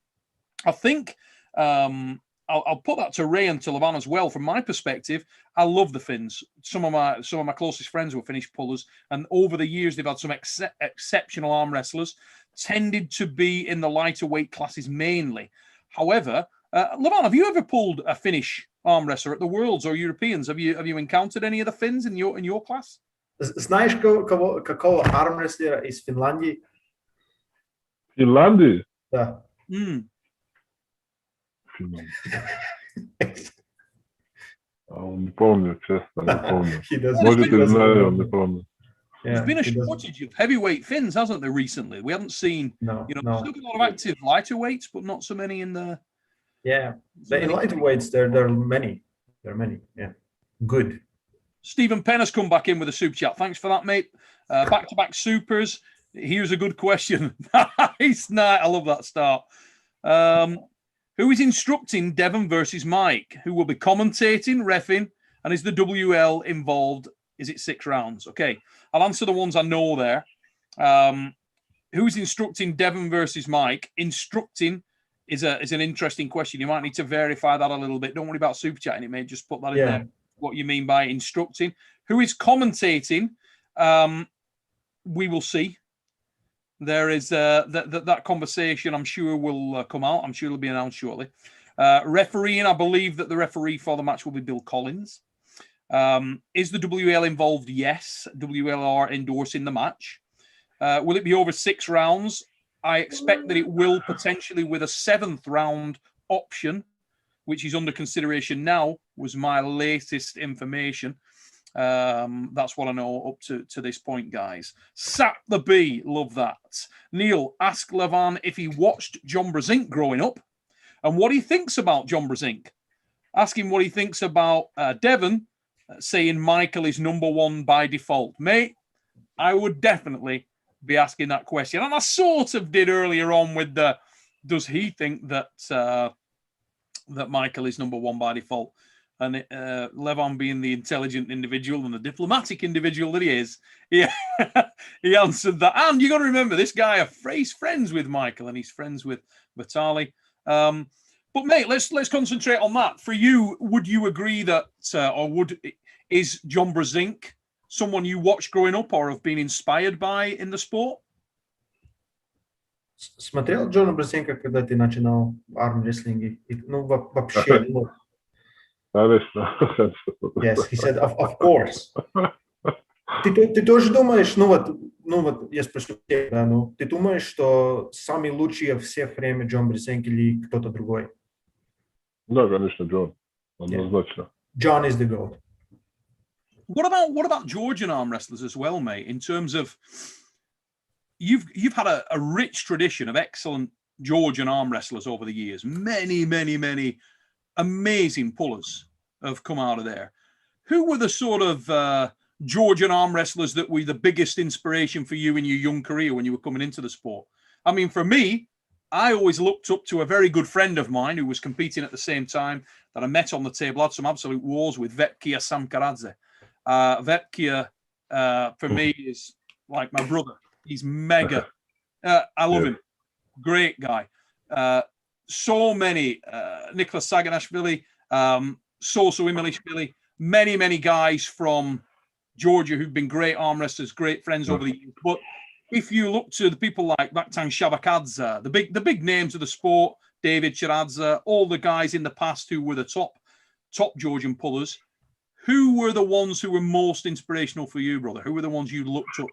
I think I'll put that to Ray and to Levan as well. From my perspective, I love the Finns. Some of my closest friends were Finnish pullers, and over the years they've had some exceptional arm wrestlers. Tended to be in the lighter weight classes mainly. However, Levan, have you ever pulled a Finnish arm wrestler at the Worlds or Europeans? Have you encountered any of the Finns in your class? Знаешь какого армрестлера из Финляндии? Финляндии? Да. Не помню, честно, не помню. Может, и знаю, не помню. There's been a shortage of heavyweight Finns, hasn't there, recently? We haven't seen, no. Still got a lot of active lighter weights, but not so many in the... Yeah, but in lighter weights, there are many. There are many, yeah. Good. Stephen Penn has come back in with a super chat. Thanks for that, mate. Back-to-back supers. Here's a good question. Nice night. I love that start. Who is instructing Devon versus Mike? Who will be commentating, reffing, and is the WL involved? Is it 6 rounds? Okay, I'll answer the ones I know there. Who's instructing Devon versus Mike? Instructing is an interesting question. You might need to verify that a little bit. Don't worry about super chatting it, mate. Just put that in there. What you mean by instructing. Who is commentating? We will see. There is that conversation, I'm sure, will come out. I'm sure it'll be announced shortly. Refereeing, I believe that the referee for the match will be Bill Collins. Is the WL involved? Yes. WL are endorsing the match. Will it be over 6 rounds? I expect that it will, potentially with a 7th round option, which is under consideration now, was my latest information. That's what I know up to this point, guys. Sat the B, love that. Neil, ask Levan if he watched John Brezink growing up and what he thinks about John Brezink. Ask him what he thinks about Devon saying Michael is #1 by default. Mate, I would definitely be asking that question. And I sort of did earlier on with the, does he think that that Michael is #1 by default? And Levan, being the intelligent individual and the diplomatic individual that he is, he answered that. And you got to remember, this guy, he's friends with Michael and he's friends with Vitali. But mate, let's concentrate on that. For you, would you agree that, is John Brezink someone you watched growing up or have been inspired by in the sport? Смотрел Джона Брезинка, когда ты начинал в армрестлинге? Ну, вообще. Yes, he said, of course. Ты тоже думаешь, ну вот, я спрошу тебя, да, ну, ты думаешь, что самый лучший всех время Джон Брезинк или кто-то другой? Да, конечно, Джон. Однозначно. John is the GOAT. What about Georgian arm wrestlers as well, mate? In terms of you've had a rich tradition of excellent Georgian arm wrestlers over the years. Many amazing pullers have come out of there. Who were the sort of Georgian arm wrestlers that were the biggest inspiration for you in your young career when you were coming into the sport? I mean, for me, I always looked up to a very good friend of mine who was competing at the same time that I met on the table, had some absolute wars with, Vetkia Samkaradze. Vetkia, for me, is like my brother. He's mega. I love him. Great guy. So many, Nicholas Saginashvili, Soso Imilishvili, many guys from Georgia who've been great arm wrestlers, great friends over the years. But if you look to the people like Vakhtang Shavakadze, the big names of the sport, David Chiradze, all the guys in the past who were the top Georgian pullers, who were the ones who were most inspirational for you, brother? Who were the ones you looked up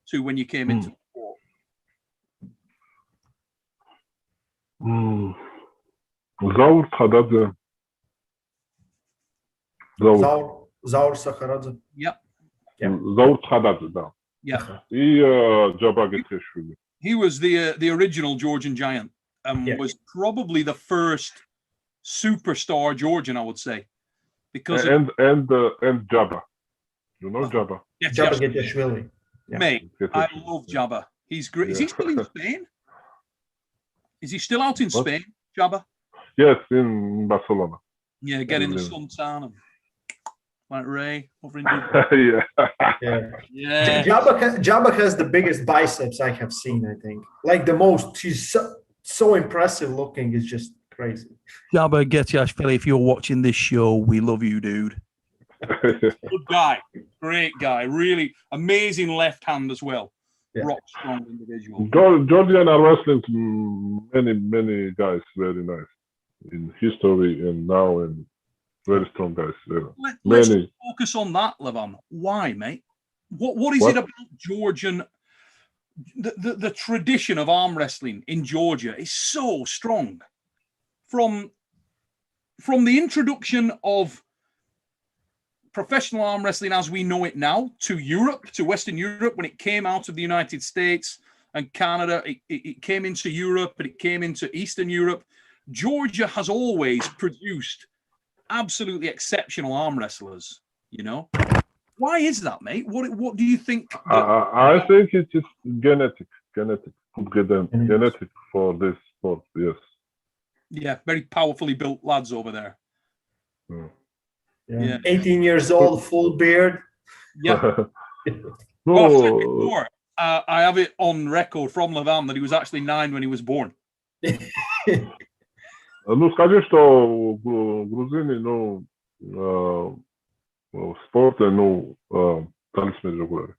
to when you came into the sport? Zaur Khadadze. Zaur Sakharadze. Yep. Zaur Khadadze, да. Yeah. И Джабагетешвили. He was the original Georgian giant and was probably the first superstar Georgian, I would say, because and Jabba. You know Jabba? yes, Jabba yes. Getashvili. Yeah. Mate, I Getashvili, love yeah. Jabba. He's great. Is Yeah. he still in Spain? Is he still out in What? Spain, Jabba? Yes, in Barcelona. Yeah, getting the Yeah. suntan and like Ray over in Dubai. Yeah. Yeah. Yeah. Jabba has the biggest biceps I have seen, I think. Like the most. He's so impressive looking. It's just crazy. Jabba Getashvili, if you're watching this show, we love you, dude. Good guy. Great guy. Really amazing left hand as well. Yeah. Rock strong individual. Georgian are wrestling many guys very nice in history and now, and very strong guys. Let's Many. focus on that, Levan. Why, mate? What is What? it about Georgian? The tradition of arm wrestling in Georgia is so strong. From the introduction of professional arm wrestling as we know it now to Europe, to Western Europe, when it came out of the United States and Canada, it came into Europe and it came into Eastern Europe. Georgia has always produced absolutely exceptional arm wrestlers, you know. Why is that, mate? What do you think? I think it's just genetic for this sport. Yes. Yeah, very powerfully built lads over there. Yeah. Yeah. 18 years old, full beard. Yeah. No, Well, I've said before, I have it on record from Levan that he was actually 9 when he was born. ну скажи, что грузины, ну, в спорте, ну, как мы другое.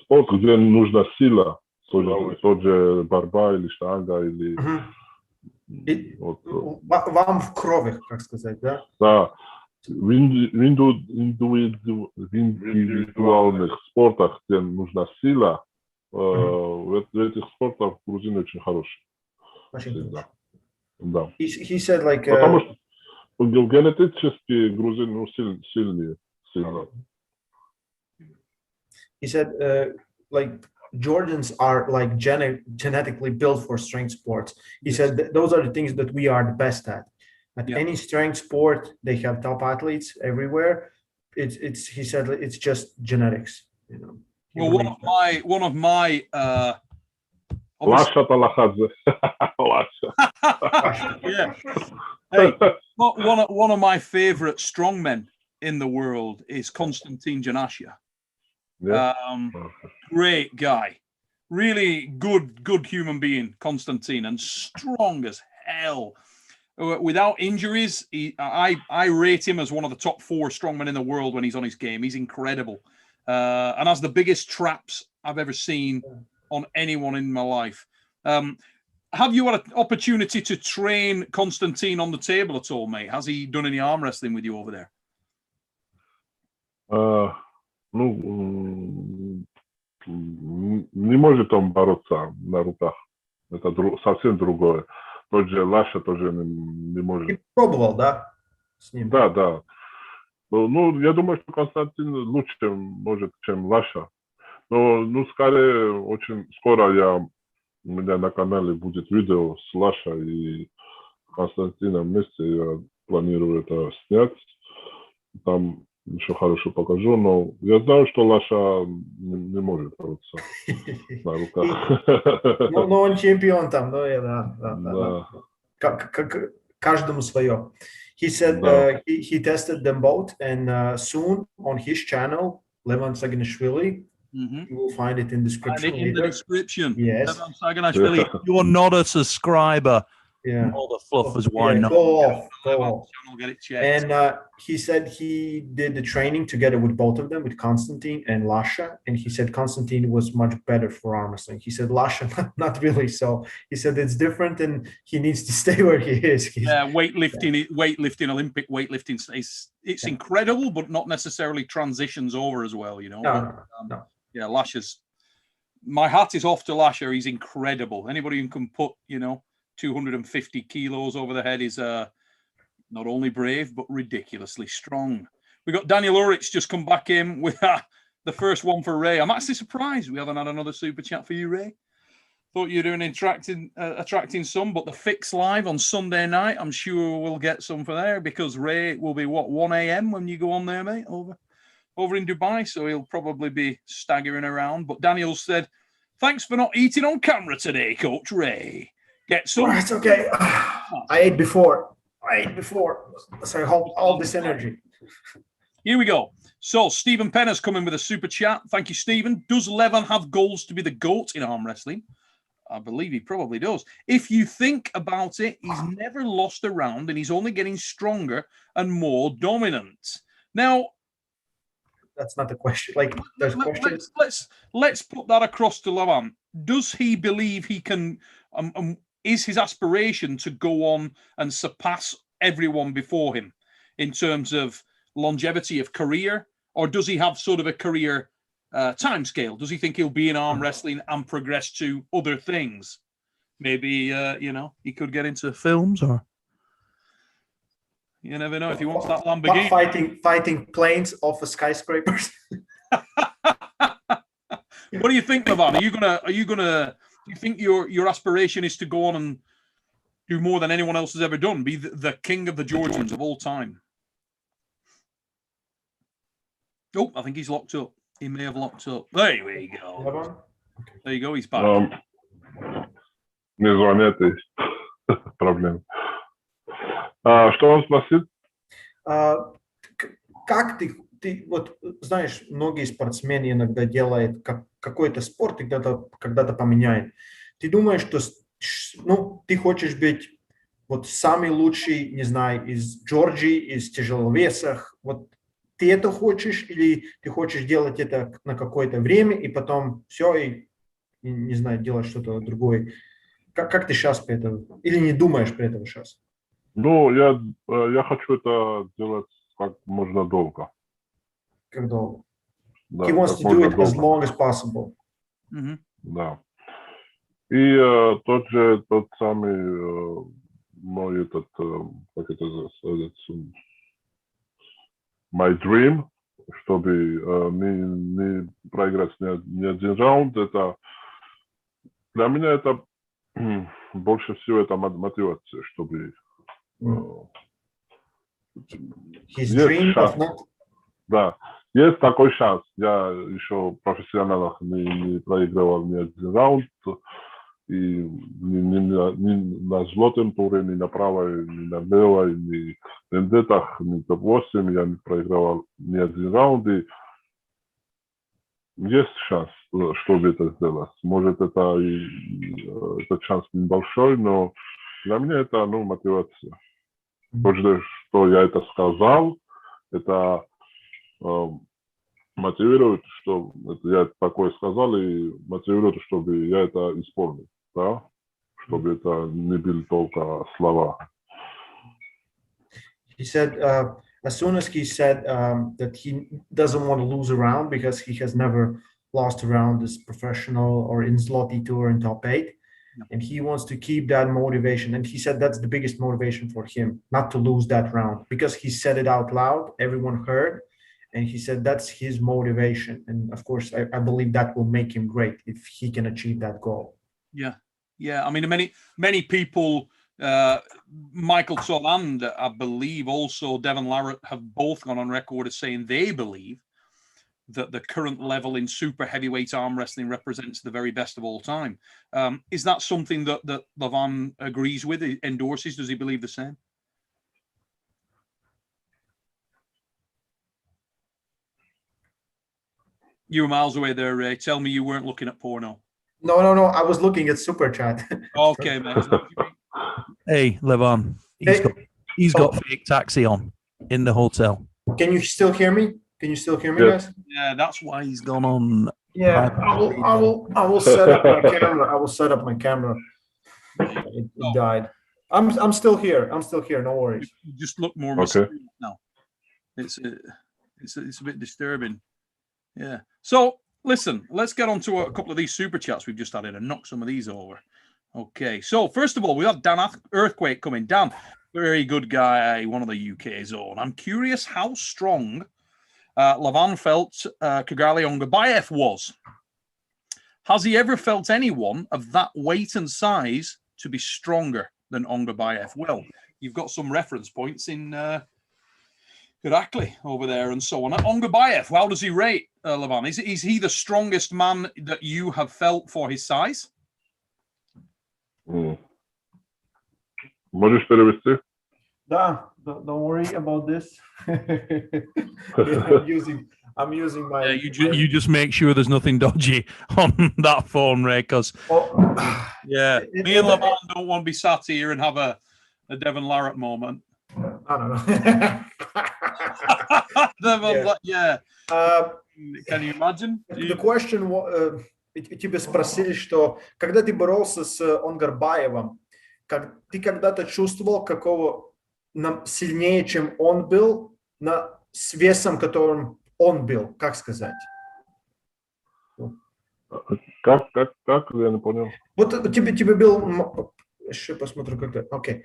Спорт, где нужна сила, тот же борьба или штанга, или... Вот, Вам в крови, как сказать, да? да. В индивидуальных спортах, где нужна сила, в этих спортах грузины очень хорошие. Да. He said like Потому что генетически грузины, ну, сильнее. he said like Georgians are like genetically built for strength sports. He said those are the things that we are the best at. At any strength sport, they have top athletes everywhere. It's he said it's just genetics, you know. Well, one of my Lasha Talahadze. yeah. Hey, one of my favorite strongmen in the world is Konstantin Janashia. Yeah. Great guy, really good human being, Konstantin, and strong as hell. Without injuries, I rate him as one of the top 4 strongmen in the world when he's on his game. He's incredible, and has the biggest traps I've ever seen on anyone in my life. Have you had an opportunity to train Konstantin on the table at all, mate? Has he done any arm wrestling with you over there? Ну, не может он бороться на руках. Это совсем другое. Тот же Лаша тоже не может. Ты пробовал, да? С ним? Да. Ну, я думаю, что Константин лучше может, чем Лаша. Но, ну, скорее, очень скоро у меня на канале будет видео с Лаша и Константином вместе. Я планирую это снять. Там еще хорошо покажу, но я знаю, что Лаша не может бороться на руках. Ну, он чемпион там, да. Каждому свое. He said he tested them both, and soon on his channel, Levan Saginashvili, you will find it in the description. In the description. Yes. Levan Saginashvili. You're not a subscriber. Yeah. All the fluffers, why not? Go off. Channel, get it checked. And he said he did the training together with both of them, with Konstantin and Lasha. And he said Konstantin was much better for arm wrestling. He said Lasha, not really. So he said it's different, and he needs to stay where he is. Weightlifting, Olympic weightlifting, it's incredible, but not necessarily transitions over as well, you know. No. Yeah, Lasha's. My hat is off to Lasha. He's incredible. Anybody who can put, 250 kilos over the head is not only brave, but ridiculously strong. We got Daniel Ulrich just come back in with the first one for Ray. I'm actually surprised we haven't had another super chat for you, Ray. Thought you were doing attracting some, but the Fix Live on Sunday night, I'm sure we'll get some for there because Ray will be, 1 a.m. when you go on there, mate, over in Dubai, so he'll probably be staggering around. But Daniel said, thanks for not eating on camera today, Coach Ray. Get some. It's okay. I ate before, so I hold all this energy. Here we go. So Stephen Penner's coming with a super chat. Thank you, Stephen. Does Levan have goals to be the GOAT in arm wrestling? I believe he probably does. If you think about it, he's never lost a round and he's only getting stronger and more dominant. Now, that's not the question. Like, there's questions. Let's put that across to Levan. Does he believe he can? Is his aspiration to go on and surpass everyone before him in terms of longevity of career, or does he have sort of a career time scale? Does he think he'll be in arm wrestling and progress to other things? Maybe he could get into films, or you never know if he wants that Lamborghini. Fighting planes off of skyscrapers. What do you think, Levan? Are you gonna? Do you think your aspiration is to go on and do more than anyone else has ever done? Be the king of the Georgians of all time? Oh, I think he's locked up. He may have locked up. There we go. There you go. He's back. Мне звонят, есть проблемы. Что он спросил? Как ты вот знаешь, многие спортсмены иногда делают какой-то спорт и когда-то поменяет. Ты думаешь, что ты хочешь быть вот самый лучший, не знаю, из Джорджии, из тяжеловесах, вот ты это хочешь или ты хочешь делать это на какое-то время и потом все, и не знаю, делать что-то другое? Как ты сейчас при этом? Или не думаешь при этом сейчас? Ну, я хочу это делать как можно долго. Как долго? Да, He wants to do it as long as possible. Да. И тот самый мой этот, как это называется, my dream, чтобы не проиграть ни один раунд, это для меня это больше всего это мотивация, чтобы His dream of not... Да, есть такой шанс. Я еще в профессионалах не проигрывал ни один раунд, и ни на золотом туре, ни на правой, ни на левой, ни в эндетах, ни в топ-8 я не проигрывал ни один раунд, и есть шанс, чтобы это сделать. Может, этот шанс небольшой, но для меня это мотивация. То, что я это сказал, это мотивирует, что я такое сказал, и мотивирует, чтобы я это исполнил, да? Чтобы это не были только слова. He said, as soon as he said that he doesn't want to lose a round because he has never lost a round as professional or in Zloty Tour in top 8, and he wants to keep that motivation. And he said that's the biggest motivation for him, not to lose that round, because he said it out loud, everyone heard, and he said that's his motivation. And of course, I believe that will make him great if he can achieve that goal. Yeah. I mean, many people, Michael Toll and I believe also Devon Larratt have both gone on record as saying they believe that the current level in super heavyweight arm wrestling represents the very best of all time. Is that something that Levan agrees with, endorses? Does he believe the same? You were miles away there, Ray. Tell me you weren't looking at porno. No. I was looking at Super Chat. Okay, man. Hey, Levan. He's got fake taxi on in the hotel. Can you still hear me? Guys? Yeah, that's why he's gone on. Yeah, I will set up my camera. I will set up my camera. It died. I'm still here. No worries. You just look more mysterious now. It's a bit disturbing. Yeah. So listen, let's get on to a couple of these super chats we've just added and knock some of these over. Okay. So first of all, we have Dan Earthquake coming. Dan, very good guy, one of the UK's own. I'm curious how strong Levan felt Kagalion Gabayev was. Has he ever felt anyone of that weight and size to be stronger than Ongarbayev? Well, you've got some reference points in Irakli over there and so on. Ongarbayev, how does he rate, Levan? Is he the strongest man that you have felt for his size? Можешь перевести? Да, don't worry about this. I'm using my. You just make sure there's nothing dodgy on that phone, Ray, because yeah, me and Levan don't want to be sat here and have a Devon Larratt moment. I don't know. Devon, yeah. Can you imagine? The question was, тебе спросили, что когда ты боролся с Онгарбаевым, ты когда-то чувствовал какого сильнее, чем он был, с весом, которым он был, как сказать? Как? Я не понял. Вот тебе был, еще посмотрю, когда, окей.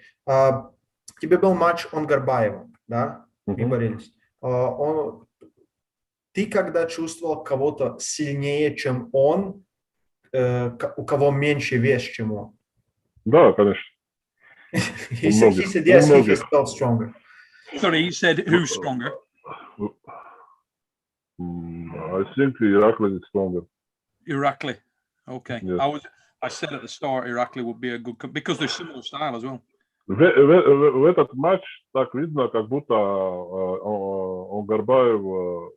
Тебе был матч Онгарбаева, да? Мы боролись. Ты когда чувствовал кого-то сильнее, чем он, у кого меньше вес, чем он? Да, конечно. He said yes, he felt stronger. Sorry, he said who's stronger? I think Irakli is stronger. Irakli. Okay. Yes. I said at the start Irakli would be a good because they're similar style as well. В этот матч так видно, как будто Онгарбаев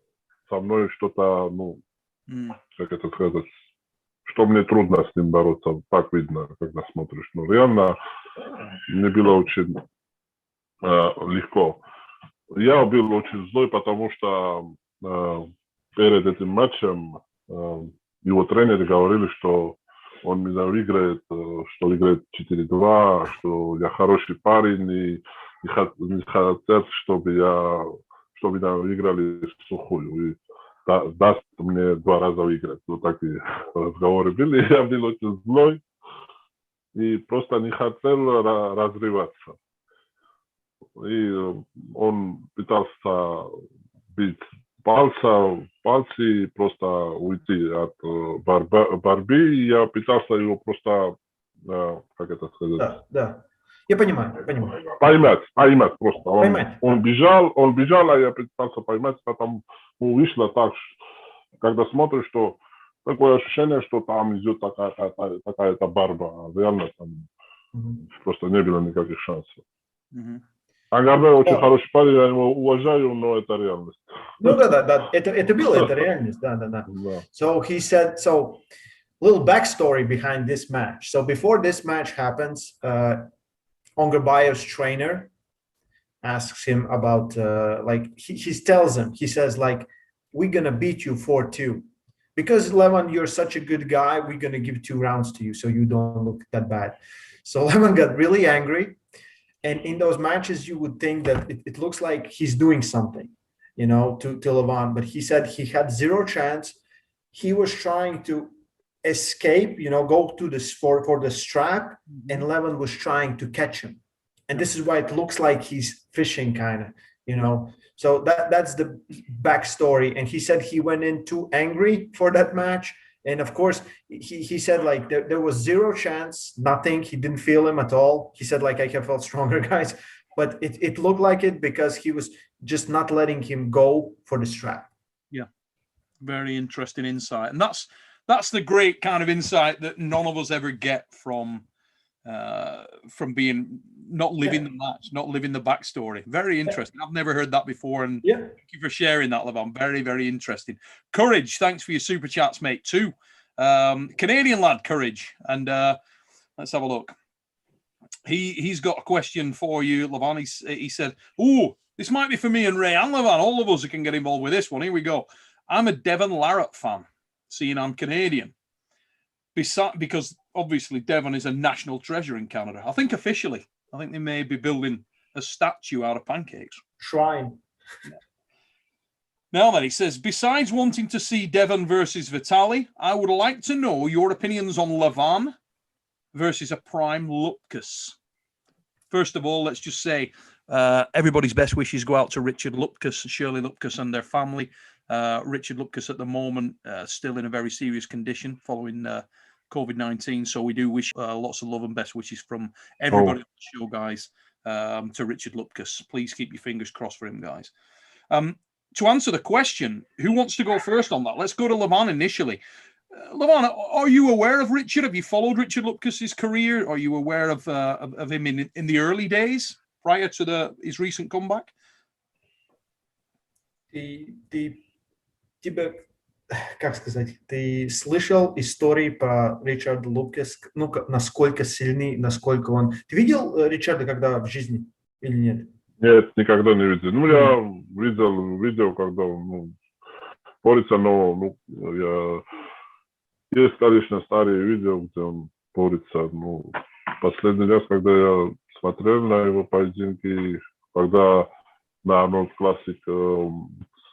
со мной что-то, ну, как это сказать, что мне трудно с ним бороться. Так видно, когда смотришь. Но реально мне было очень легко. Я был очень злой, потому что перед этим матчем его тренеры говорили, что он меня выиграет, что выиграет 4-2, что я хороший парень, и не хотят, чтобы меня выиграли сухую. И даст мне 2 раза выиграть. Вот такие разговоры были. Я был очень злой и просто не хотел разрываться. И он пытался бить пальцы, просто уйти от борьбы. Я пытался его просто, как это сказать? Да. Я понимаю. Поймать просто. Он бежал, а я пытался поймать, потом вышло так, когда смотришь, что такое ощущение, что там идет такая-то борьба. Реально там просто не было никаких шансов. Онгарбаев очень хороший парень, я его уважаю, но это реальность. Ну да, это было, это реальность, да. So he said, little backstory behind this match. So before this match happens, Ongarbayev's trainer asks him about, he tells him, he says, like, we're going to beat you 4-2. Because, Levan, you're such a good guy, we're going to give 2 rounds to you so you don't look that bad. So Levan got really angry. And in those matches, you would think that it looks like he's doing something, to Levan. But he said he had 0 chance. He was trying to escape, go to this for the strap, and Levan was trying to catch him. And this is why it looks like he's fishing, kind of, So that's the backstory. And he said he went in too angry for that match. And of course, he said, like, there was 0 chance, nothing. He didn't feel him at all. He said, like, I have felt stronger, guys. But it looked like it because he was just not letting him go for the strap. Yeah, very interesting insight. And that's the great kind of insight that none of us ever get from being not living the match, not living the backstory. Very interesting. I've never heard that before, and thank you for sharing that, Levan. Very, very interesting. Courage, thanks for your super chats, mate, too. Canadian lad, Courage, and let's have a look. He's got a question for you, Levan. He said, "Oh, this might be for me and Ray and Levan. All of us can get involved with this one. Here we go. I'm a Devon Larratt fan, seeing I'm Canadian. Because obviously Devon is a national treasure in Canada. I think officially, I think they may be building a statue out of pancakes. Shrine. Now then, he says, besides wanting to see Devon versus Vitali, I would like to know your opinions on Levan versus a prime Lupkus. First of all, let's just say everybody's best wishes go out to Richard Lupkus, Shirley Lupkus and their family. Richard Lupkus at the moment still in a very serious condition following COVID-19. So we do wish lots of love and best wishes from everybody on the show, guys, to Richard Lupkus. Please keep your fingers crossed for him, guys. To answer the question, who wants to go first on that? Let's go to Levan initially. Levan, are you aware of Richard? Have you followed Richard Lupkus's career? Are you aware of him in the early days prior to his recent comeback? Как сказать, ты слышал истории про Ричарда Лукаса, ну, насколько сильный, насколько он... Ты видел Ричарда когда в жизни или нет? Нет, никогда не видел. Ну, я видел, когда он борется, но есть, конечно, старые видео, где он борется. Ну, последний раз, когда я смотрел на его поединки, когда на Арнольд Классик с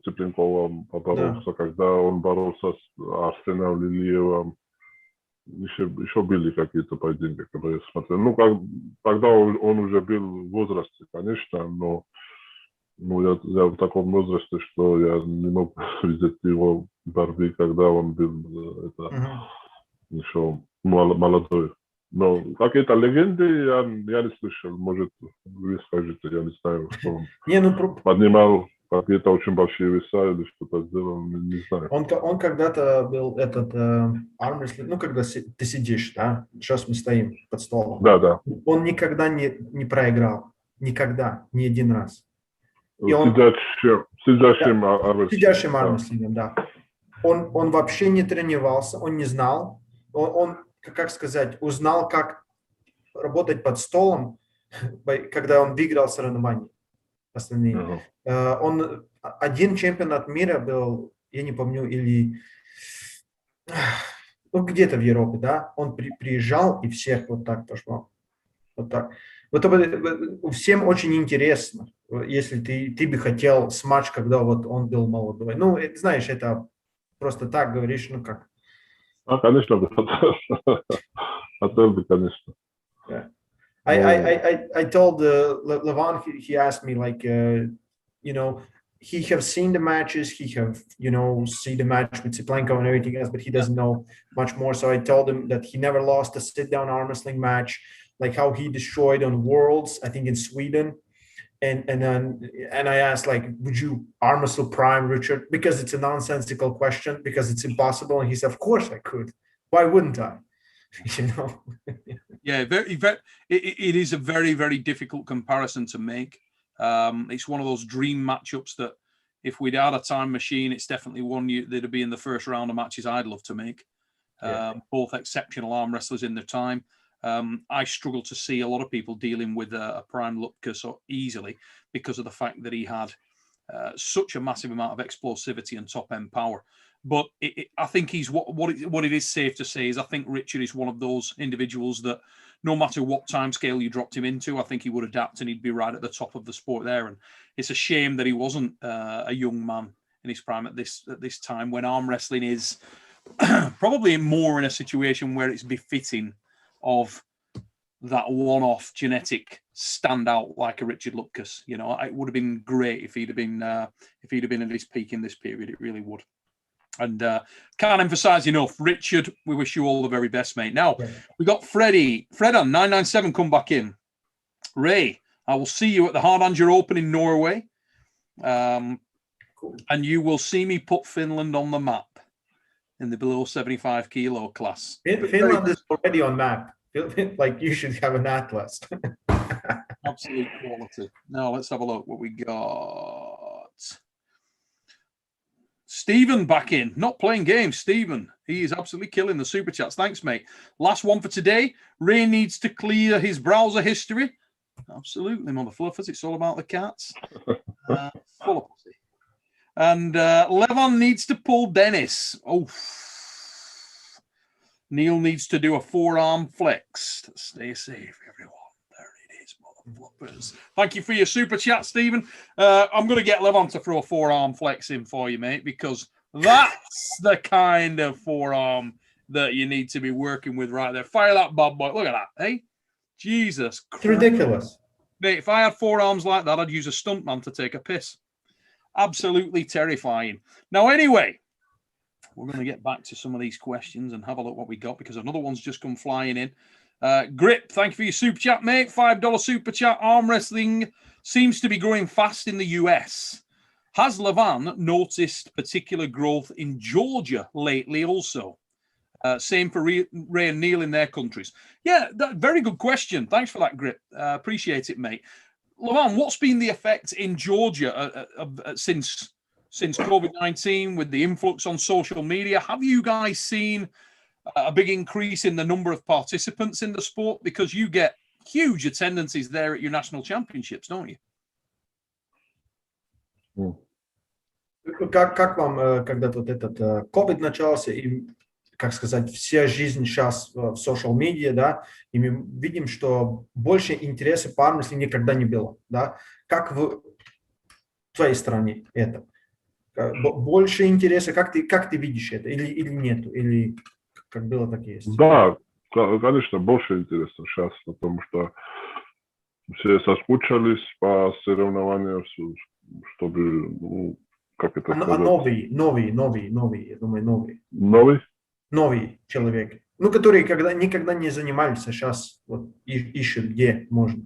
Тепленковым поборолся, когда он боролся с Арсеном Лилиевым, еще были какие-то поединки, которые я смотрел. Ну, тогда он уже был в возрасте, конечно, но я в таком возрасте, что я не мог видеть его борьбы, когда он был еще молодой. Но какие-то легенды я не слышал. Может, вы скажете, я не знаю, что он поднимал какие-то очень большие веса или что-то сделал, не знаю. Он когда-то был этот armwrestling, ну, когда ты сидишь, да, сейчас мы стоим под столом. Да. Он никогда не проиграл. Никогда, ни один раз. И Сидящим армрестлингом, да. Он вообще не тренировался, он не знал. Он, как сказать, узнал, как работать под столом, когда он выиграл соревнования основные. Он один чемпионат мира был, я не помню, или где-то в Европе, да. Он приезжал и всех вот так пошло. Вот так. Вот всем очень интересно, если ты бы хотел с матч, когда вот он был молодой. Ну, знаешь, это просто так говоришь, ну как. Конечно, хотел бы, конечно. I told Levan, he asked me like, you know, he have seen the matches, he have, you know, see the match with Tsiplenko and everything else, but he doesn't know much more. So I told him that he never lost a sit-down arm wrestling match, like how he destroyed on Worlds, I think in Sweden. And I asked, like, would you arm wrestle Prime Richard? Because it's a nonsensical question, because it's impossible. And he said, of course I could. Why wouldn't I? You know? Yeah, it is a very, very difficult comparison to make. It's one of those dream matchups that if we'd had a time machine, it's definitely one that'd be in the first round of matches I'd love to make. Both exceptional arm wrestlers in their time. I struggle to see a lot of people dealing with a Prime Lupkus so easily because of the fact that he had such a massive amount of explosivity and top end power. But I think he's what it is safe to say is I think Richard is one of those individuals that no matter what time scale you dropped him into, I think he would adapt and he'd be right at the top of the sport there. And it's a shame that he wasn't a young man in his prime at this time when arm wrestling is probably more in a situation where it's befitting of that one-off genetic standout like a Richard Lupkus. You know, it would have been great if he'd have been at his peak in this period. It really would. And can't emphasize enough, Richard, we wish you all the very best, mate. Now, we got Fred on 997 come back in. Ray, I will see you at the Hardanger Open in Norway. And you will see me put Finland on the map in the below 75 kilo class. Finland is already on map. Like you should have an atlas. Absolute quality. Now, let's have a look what we got. Stephen back in, not playing games. Stephen, he is absolutely killing the super chats. Thanks, mate. Last one for today. Ray needs to clear his browser history. Absolutely, mother fluffers. It's all about the cats. Full of pussy. And Levan needs to pull Dennis. Oh, Neil needs to do a forearm flex. Stay safe, everyone. Thank you for your super chat, Stephen. I'm going to get Levan to throw a forearm flex in for you, mate, because that's the kind of forearm that you need to be working with right there. Fire that bad boy. Look at that, hey? Jesus Christ. It's ridiculous. Mate, if I had forearms like that, I'd use a stuntman to take a piss. Absolutely terrifying. Now, anyway, we're going to get back to some of these questions and have a look what we got, because another one's just come flying in. Grip, thank you for your super chat, mate. $5 super chat. Arm wrestling seems to be growing fast in the US. Has Levan noticed particular growth in Georgia lately also? Same for Ray and Neil in their countries. Yeah, very good question. Thanks for that, Grip. Appreciate it, mate. Levan, what's been the effect in Georgia since COVID-19 with the influx on social media? Have you guys seen a big increase in the number of participants in the sport? Because you get huge attendances there at your national championships, don't you? Как вам, когда вот этот COVID начался, и, как сказать, вся жизнь сейчас в social media, да, и мы видим, что больше интереса по армрестлингу никогда не было, да? Как в твоей стране это? Больше интереса, как ты видишь это? Или нету? Или как было, так и есть? Да, конечно, больше интереса сейчас, потому что все соскучились по соревнованиям, чтобы, ну, как это сказать? Новые, я думаю, новые. Новый? Новый человек. Ну, которые никогда не занимались, а сейчас вот ищут, где можно.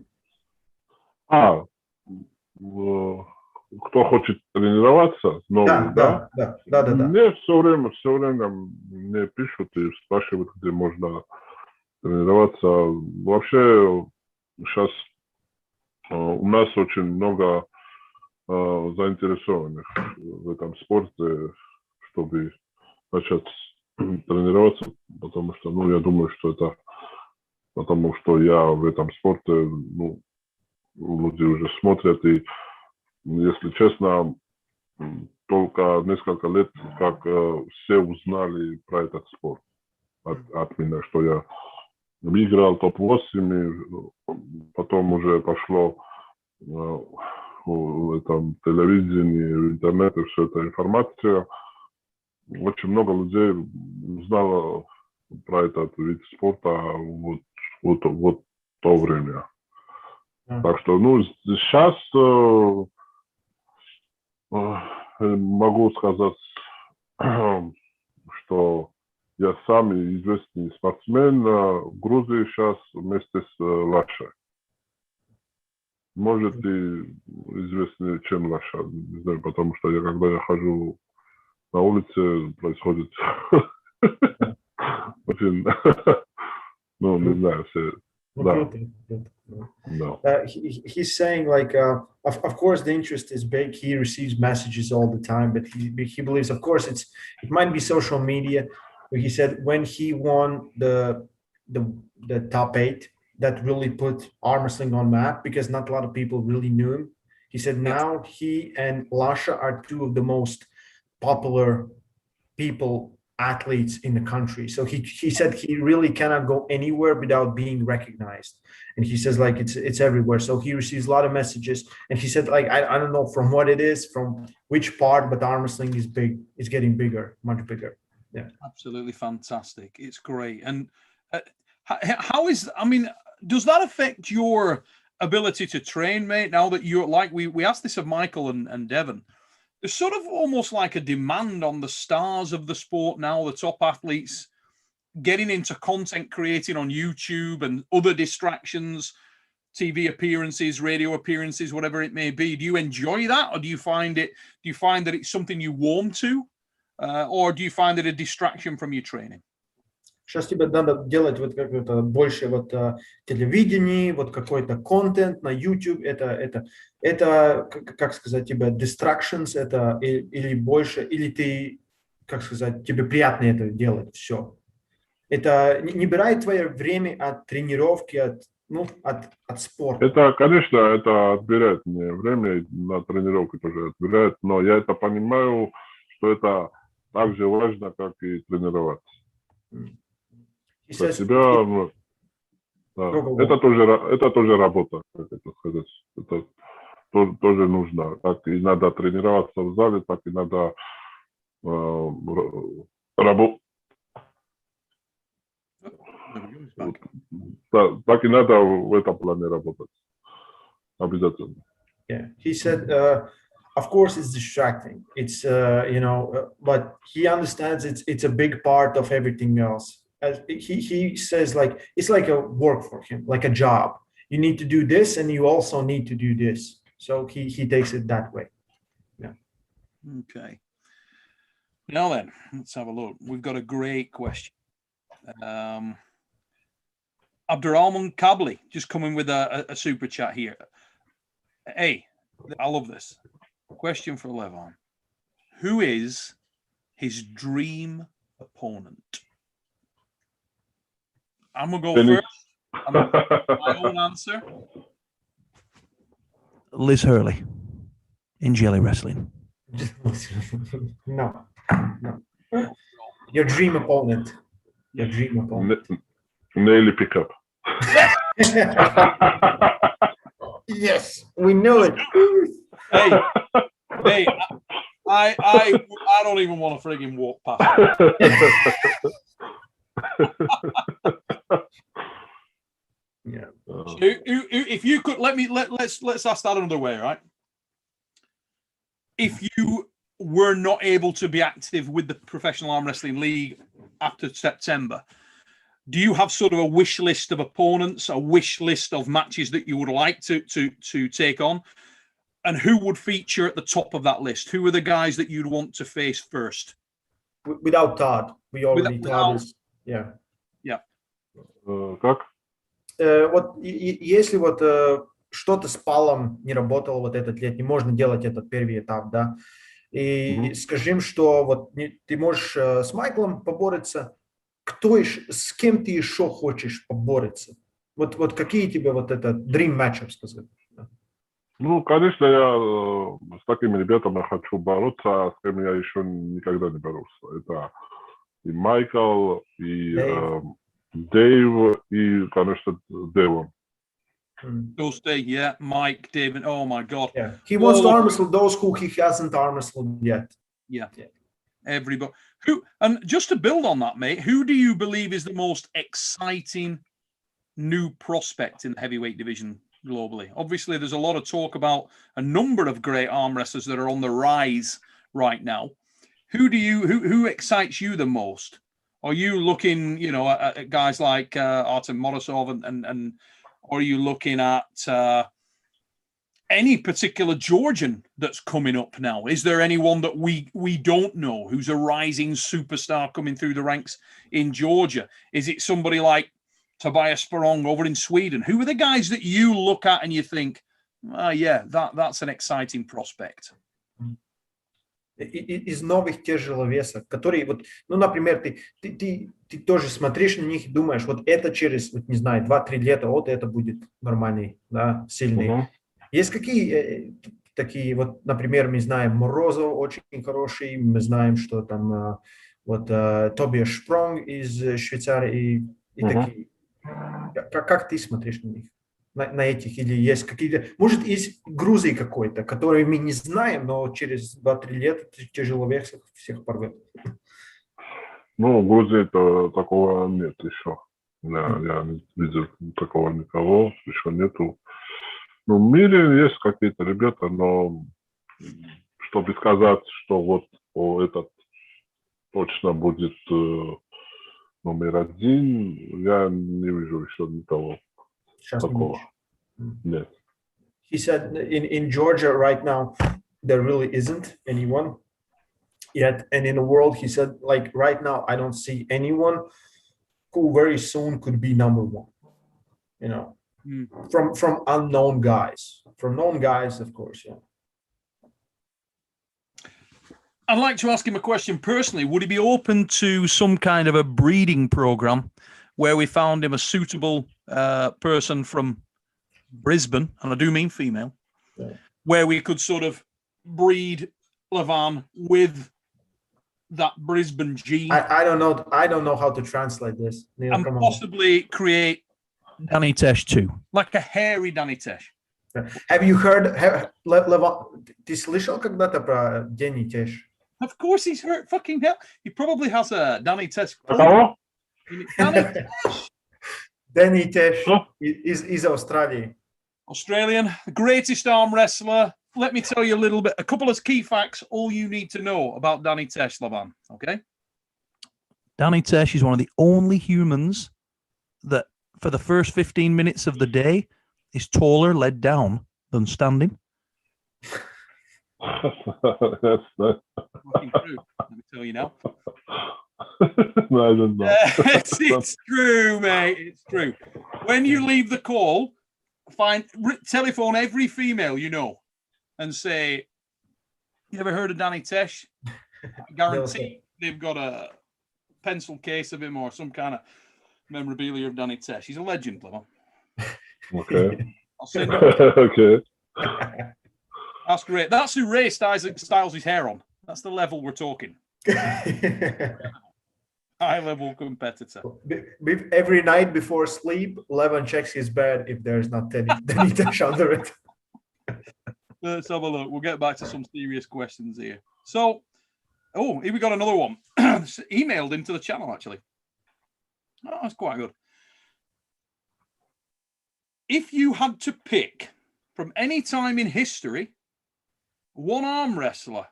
Кто хочет тренироваться, новый, да? Да. Мне все время мне пишут и спрашивают, где можно тренироваться. Вообще, сейчас у нас очень много заинтересованных в этом спорте, чтобы начать тренироваться, потому что, ну, я думаю, что это потому что я в этом спорте, ну, люди уже смотрят, и, если честно, только несколько лет, как все узнали про этот спорт от меня, что я выиграл топ-8, потом уже пошло в этом телевидении, в интернете, вся эта информация. Очень много людей узнало про этот вид спорта вот то время. Так что, ну, сейчас могу сказать, что я сам известный спортсмен в Грузии сейчас вместе с Лашей. Может, и известнее, чем Лаша, не знаю, потому что когда я хожу на улице, происходит очень, ну, не знаю, все. Да. No. He's saying, like, of course the interest is big. He receives messages all the time, but he believes, of course, it might be social media. But he said when he won the top 8, that really put arm wrestling on map, because not a lot of people really knew him. He said now he and Lasha are two of the most popular athletes in the country. So he said he really cannot go anywhere without being recognized, and he says, like, it's everywhere. So he receives a lot of messages, and he said, like, I don't know from what it is, from which part, but arm wrestling is big. It's getting bigger, much bigger. Yeah, absolutely fantastic. It's great. And how is, I mean, does that affect your ability to train, mate? Now that you're, like, we asked this of Michael and Devon. There's sort of almost like a demand on the stars of the sport now, the top athletes getting into content creating on YouTube and other distractions, TV appearances, radio appearances, whatever it may be. Do you enjoy that, or do you find that it's something you warm to, or do you find it a distraction from your training? Сейчас тебе надо делать вот как-то больше вот телевидение, вот какой-то контент на YouTube. Это как сказать, тебе distractions, это или больше, или ты, как сказать, тебе приятно это делать, все. Это не берет твое время от тренировки, от спорта. Это, конечно, это отбирает мне время, на тренировку тоже отбирает, но я это понимаю, что это так же важно, как и тренироваться. Для себя, да, это тоже работа, как это сказать. Это тоже нужно. Так и надо тренироваться в зале, так и надо работать. Так и надо в этом плане работать. Обязательно. Yeah. He said of course it's distracting. It's but he understands it's a big part of everything else. He says like it's like a work for him, like a job. You need to do this, and you also need to do this. So he takes it that way. Yeah. Okay. Now then, let's have a look. We've got a great question. Abdurrahman Kabli just coming with a super chat here. Hey, I love this. Question for Levan. Who is his dream opponent? I'm going to go first. I'm going to give my own answer. Liz Hurley in Jelly Wrestling. No. Your dream opponent. Your dream opponent. Naily pickup. Yes, we know it. Hey, I don't even want to frigging walk past. Yeah. If you could let's ask that another way, right? If you were not able to be active with the Professional Arm Wrestling League after September, do you have sort of a wish list of opponents, a wish list of matches that you would like to take on? And who would feature at the top of that list? Who are the guys that you'd want to face first? Without Todd. We already Todd is, yeah. Yeah. Как? Вот если вот что-то с палом не работало вот этот летний, можно делать этот первый этап, да. И скажи им, что вот ты можешь с Майклом побороться, с кем ты еще хочешь побороться? Вот какие тебе вот это dream matchup сказать? Ну, конечно, я с такими ребятами хочу бороться, а с кем я еще никогда не боролся. Это и Майкл, и Дэйв, и, конечно, Девон. Those days, yeah, Mike, David. Oh my God. Yeah, he wants to arm wrestle those who he hasn't arm wrestled yet. Yeah. Everybody. And just to build on that, mate, who do you believe is the most exciting new prospect in the heavyweight division globally? Obviously, there's a lot of talk about a number of great arm wrestlers that are on the rise right now. Who excites you the most? Are you looking, at guys like Artem Morozov and or are you looking at any particular Georgian that's coming up now? Is there anyone that we don't know who's a rising superstar coming through the ranks in Georgia? Is it somebody like Tobias Sperong over in Sweden? Who are the guys that you look at and you think, that's an exciting prospect? Из новых тяжеловесов, которые вот, например, ты тоже смотришь на них и думаешь, вот это через, не знаю, 2-3 лета, вот это будет нормальный, да, сильный. Есть какие такие, вот, например, мы знаем Морозов очень хороший, мы знаем, что там Тобиас Шпронг из Швейцарии и такие. Как ты смотришь на них? На этих, или есть какие-то, может, есть Грузии какой-то, который мы не знаем, но через 2-3 лет тяжеловесов всех порвет. Ну, в Грузии-то такого нет еще. Я не видел такого никого, еще нету. Ну, в мире есть какие-то ребята, но чтобы сказать, что вот этот точно будет номер один, я не вижу еще никого. Yes. He said in Georgia right now there really isn't anyone yet, and in the world he said like right now I don't see anyone who very soon could be number one. From unknown guys, from known guys, of course. Yeah. I'd like to ask him a question personally. Would he be open to some kind of a breeding program where we found him a suitable person from Brisbane, and I do mean female, where we could sort of breed Levan with that Brisbane gene? I don't know how to translate this. Neil, and possibly create Danny Tesh too, like a hairy Danny Tesh. Have you heard, Levan, ты слышал когда-то про Danny Tesh? Of course he's heard. Fucking hell. He probably has a Danny Tesh. Danny Tesh is Australian. Australian, the greatest arm wrestler let me tell you a couple of key facts, all you need to know about Danny Tesh, Levan, okay? Danny Tesh is one of the only humans that, for the first 15 minutes of the day, is taller led down than standing. That's nice. Fucking true. Let me tell you now. No, I don't know. It's true, mate. It's true. When you leave the call, telephone every female you know and say, "You ever heard of Danny Tesh?" I guarantee they've got a pencil case of him or some kind of memorabilia of Danny Tesh. He's a legend, Levan. Okay. I'll send you. Okay. That's great. That's who Ray styles his hair on. That's the level we're talking. High-level competitor. Every night before sleep, Levan checks his bed if there's not Danny Tesh under it. Let's have a look. We'll get back to some serious questions here. So, here we got another one. Emailed into the channel, actually. Oh, that's quite good. If you had to pick from any time in history, one arm wrestler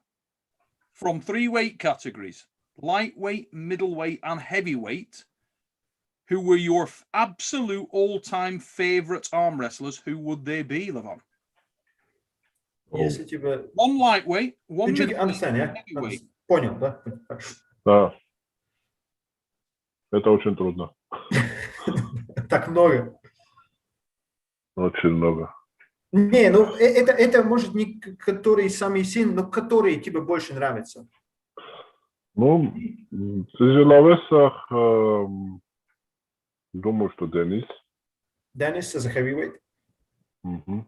from 3 weight categories, lightweight, middleweight, and heavyweight, who were your absolute all-time favorite arm wrestlers, who would they be, Levan? Если тебе... One lightweight, one Did you understand, yeah? heavyweight. Понял, да? Да. Это очень трудно. Так много. Очень много. Не, ну это может не который самый сильный, но который тебе больше нравится. Ну, в тяжеловесах, думаю, что Денис. Денис is a heavyweight. Угу.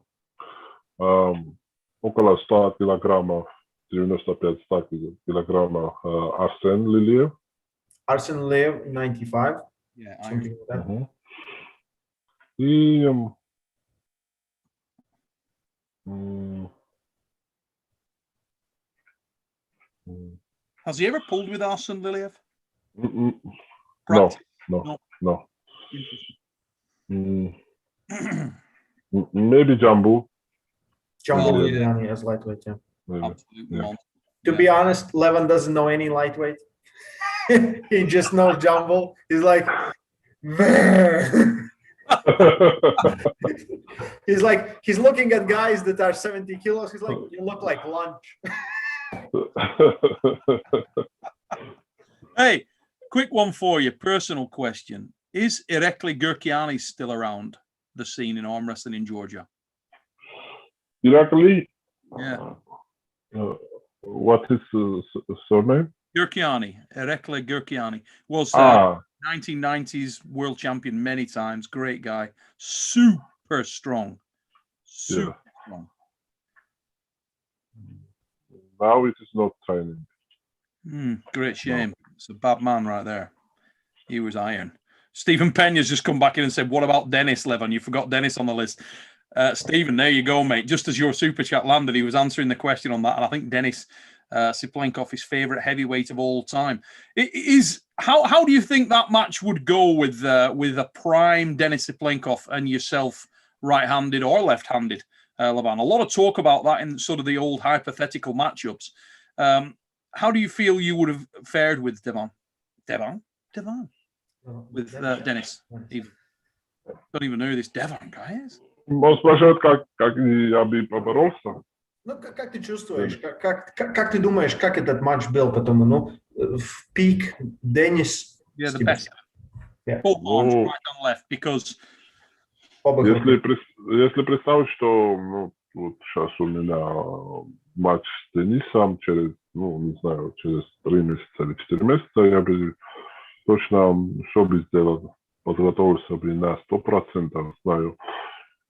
Около 100 килограммов, 95-100 килограммов Арсен Лилиев. Arsen Lev, 95. Yeah, Something like that. Угу. И Has he ever pulled with Arsen Liliev? no. Maybe Jambu. Jumbo Oh, Viviani as lightweight, yeah. Absolute monster. To be honest, Levan doesn't know any lightweight. He just knows Jumbo. He's like, he's looking at guys that are 70 kilos. He's like, you look like lunch. Hey, quick one for you. Personal question. Is Irakli Gurkiani still around the scene in arm wrestling in Georgia? Irakli? Yeah. What is his surname? Gurkiani. Irakli Gurkiani. Was 1990s world champion many times. Great guy. Super strong. Super strong. Now it is not training. Great shame. It's a bad man right there. He was iron. Stephen Pena's just come back in and said, what about Dennis, Levan? You forgot Dennis on the list. Stephen, there you go, mate. Just as your super chat landed, he was answering the question on that. And I think Dennis Siplenkov, his favorite heavyweight of all time. How do you think that match would go with a prime Dennis Siplenkov and yourself, right-handed or left-handed, Levan? A lot of talk about that in sort of the old hypothetical matchups. How do you feel you would have fared with Devon? With Dennis. Don't even know who this Devon guy is. Он спрашивает, как я бы поборолся. Ну, как ты чувствуешь? Как ты думаешь, как этот матч был потом? Ну, в пик Денис... Yeah, the best. Yeah. Both arms, right and left, because... Если представить, что вот сейчас у меня матч с Денисом через, не знаю, через 3 месяца или 4 месяца, я бы точно что бы сделал, подготовился бы на 100%, знаю.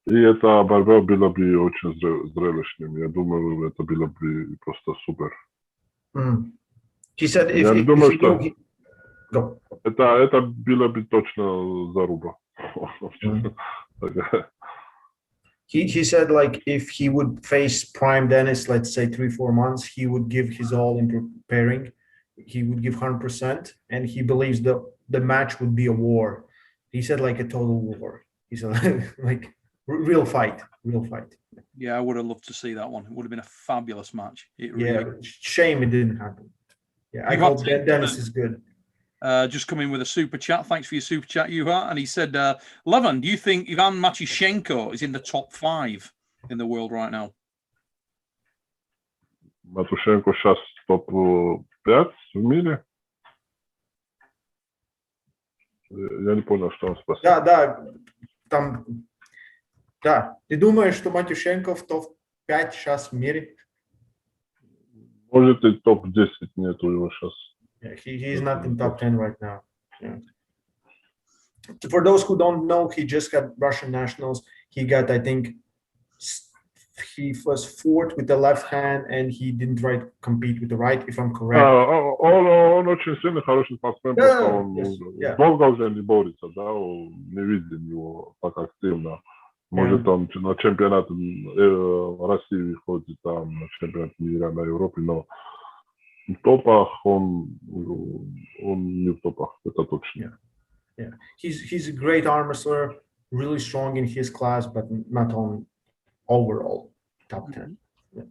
И эта борьба была бы очень зрелищным. Я думаю, это было бы просто супер. Я думаю, что это было бы точно заруба. He said, like, if he would face Prime Dennis, let's say 3-4 months, he would give his all in preparing. He would give 100%, and he believes the match would be a war. He said, like, a total war. He said, like, real fight. Yeah, I would have loved to see that one. It would have been a fabulous match. It really Yeah, shame it didn't happen. Yeah, I You hope got that Dennis is good. just come in with a super chat. Thanks for your super chat, Yuha. And he said, Levan, do you think Ivan Matyushenko is in the top 5 in the world right now? Матушенко сейчас топ-5 в мире. Я не понял, что он спросил. Да. Ты думаешь, что Матюшенко в топ-5 сейчас в мире? Может, и топ-10 нету его сейчас. Yeah, he's not in top 10 right now. Yeah. For those who don't know, he just got Russian nationals. He got, I think, he was fourth with the left hand, and he didn't try to compete with the right, if I'm correct. Он очень сильный, хороший спортсмен, просто он долго уже не борется, да, не видим его так активно. Может, он на чемпионат России ходит, там, на чемпионат мира, на Европе, но в топах он не в топах, это точно. Yeah, he's a great arm wrestler, really strong in his class, but not on overall top 10. Yeah.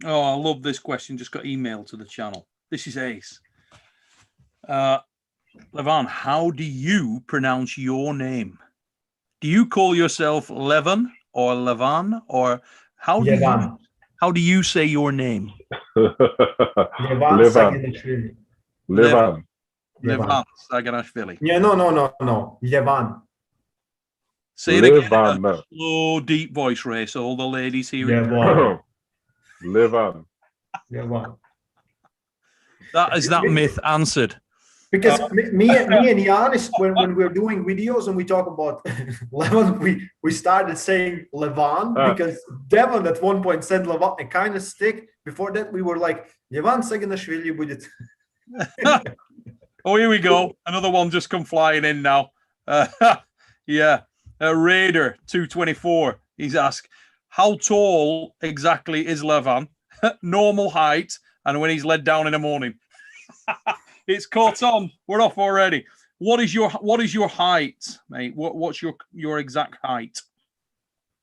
Oh, I love this question. Just got emailed to the channel. This is Ace. Levan, how do you pronounce your name? Do you call yourself Levan or Levan, or how do you say your name? Levan Saginashvili. Levan Saginashvili. Yeah, no. Levan. Say it again. A slow, deep voice, Ray, so all the ladies hear it. Levan. That is that myth answered. Because me and Yanis, when we're doing videos and we talk about Levan, we started saying Levan because Devon at one point said Levan and kind of stick. Before that, we were like, Levan Saginashvili будет. Oh, here we go. Another one just come flying in now. Yeah. Raider 224. He's asked, how tall exactly is Levan? Normal height, and when he's led down in the morning. It's caught on. We're off already. What is your height, mate? What's your exact height?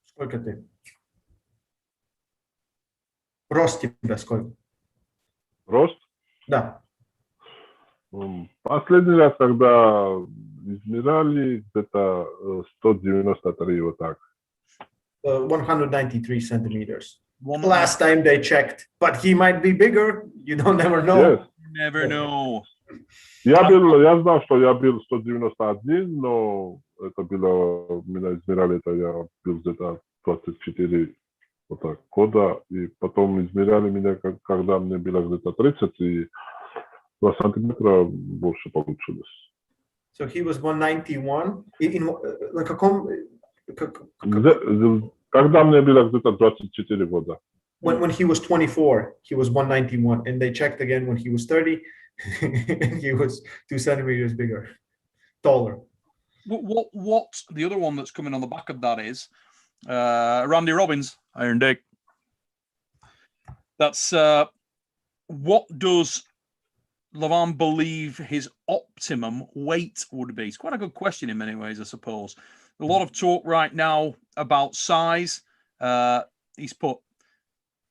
Сколько ты? Рост тебя сколько? Рост? Да. Последний раз, когда измеряли, где-то 193, вот так. 193 centimeters. Last time they checked, but he might be bigger. You don't never know. Yes. Never know. Я знал, что я был 191, но это было, меня измеряли, это я был где-то 24 вот так года, и потом измеряли меня, когда мне было где-то 30, и 2 сантиметра больше получилось. So he was 191. На каком? Когда мне было где-то 24 года. When he was 24, he was 191, and they checked again when he was 30, and he was 2 centimeters bigger, taller. What the other one that's coming on the back of that is Randy Robbins, Iron Dick. That's what does Levan believe his optimum weight would be? It's quite a good question in many ways, I suppose. A lot of talk right now about size.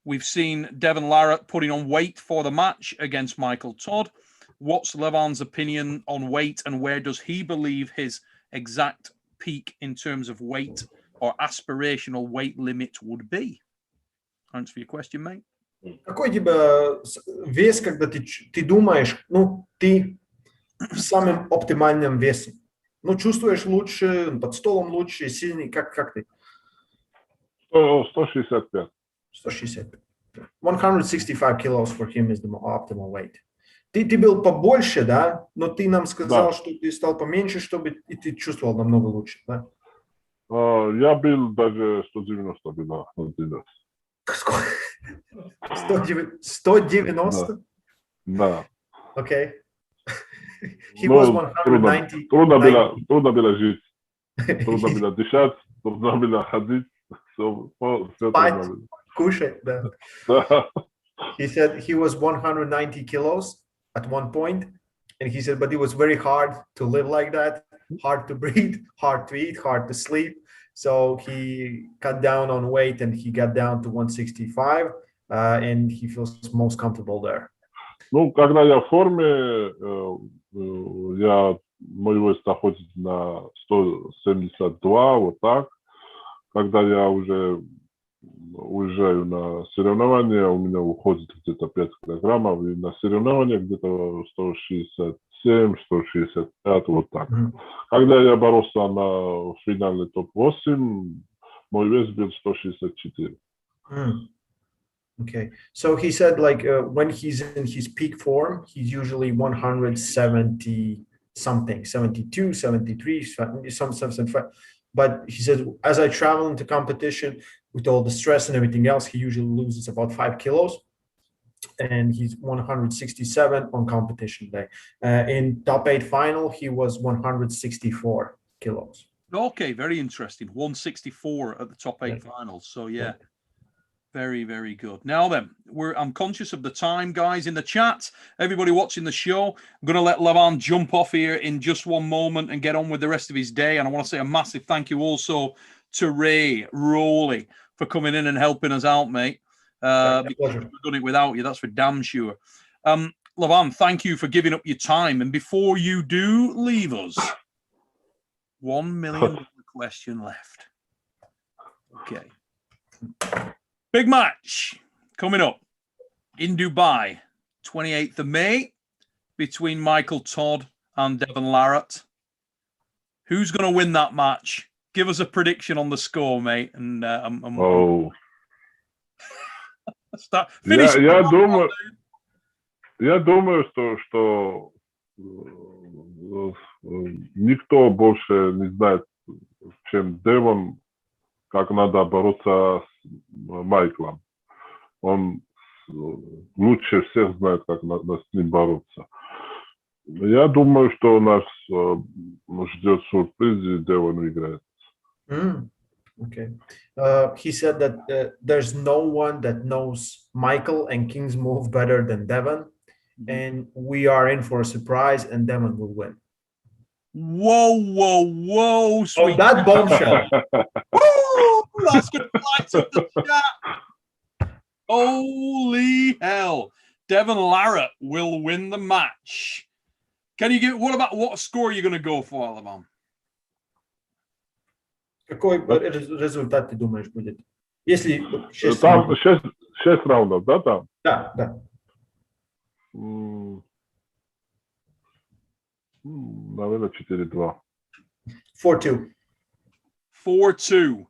We've seen Devon Larratt putting on weight for the match against Michael Todd. What's Levan's opinion on weight, and where does he believe his exact peak in terms of weight or aspirational weight limit would be? Thanks for your question, mate. Какой тебя вес, когда ты думаешь, ты в самом оптимальном весе? Чувствуешь лучше, под столом лучше, сильный, как ты? 165. 165. 165 kilos for him is the optimal weight. Ты был побольше, да? Но ты нам сказал, что ты стал поменьше, чтобы и ты чувствовал намного лучше, да? Я был даже 190 было. 190? Да. Okay. He was 190. Трудно было жить. Трудно было дышать. Трудно было ходить. Спать, кушать, да. He said he was 190 kilos at one point, and he said, but it was very hard to live like that, hard to breathe, hard to eat, hard to sleep. So he cut down on weight and he got down to 165, and he feels most comfortable there. Ну, когда я в форме, мой вес находится на 172, вот так. Когда я уже уезжаю на соревнования, у меня уходит где-то 5 килограммов, и на соревнования где-то 167, 165, вот так. Когда я боролся на финальный топ-8, мой вес был 164. Okay, so he said like when he's in his peak form, he's usually 170 something, 72, 73, some 75. But he said, as I travel into competition with all the stress and everything else, he usually loses about 5 kilos. And he's 167 on competition day. In top 8 final, he was 164 kilos. Okay, very interesting. 164 at the top 8 finals. So yeah. Very, very good. Now then, I'm conscious of the time, guys, in the chat. Everybody watching the show, I'm going to let Levan jump off here in just one moment and get on with the rest of his day. And I want to say a massive thank you also to Ray Rowley for coming in and helping us out, mate. Because we've done it without you, that's for damn sure. Levan, thank you for giving up your time. And before you do leave us, $1 million question left. Okay. Big match coming up in Dubai, 28th of May, between Michael Todd and Devon Larratt. Who's going to win that match? Give us a prediction on the score, mate. And finish. Я думаю, что никто больше не знает, чем Девон, как надо бороться с Майклом. Он лучше всех знает, как надо с ним бороться. Я думаю, что нас ждет сюрприз, и Девон выиграет. Okay. He said that there's no one that knows Michael and King's move better than Devon, and we are in for a surprise, and Devon will win. Whoa, sweet. Oh, that bombshell. Woo, that's going to light up the chat. Holy hell. Devon Larratt will win the match. Can you get, what score are you going to go for, Levan? Какой результат ты думаешь будет? Если 6 там 6 раундов, да, там? Да. Наверное, 4-2. 4-2. 4-2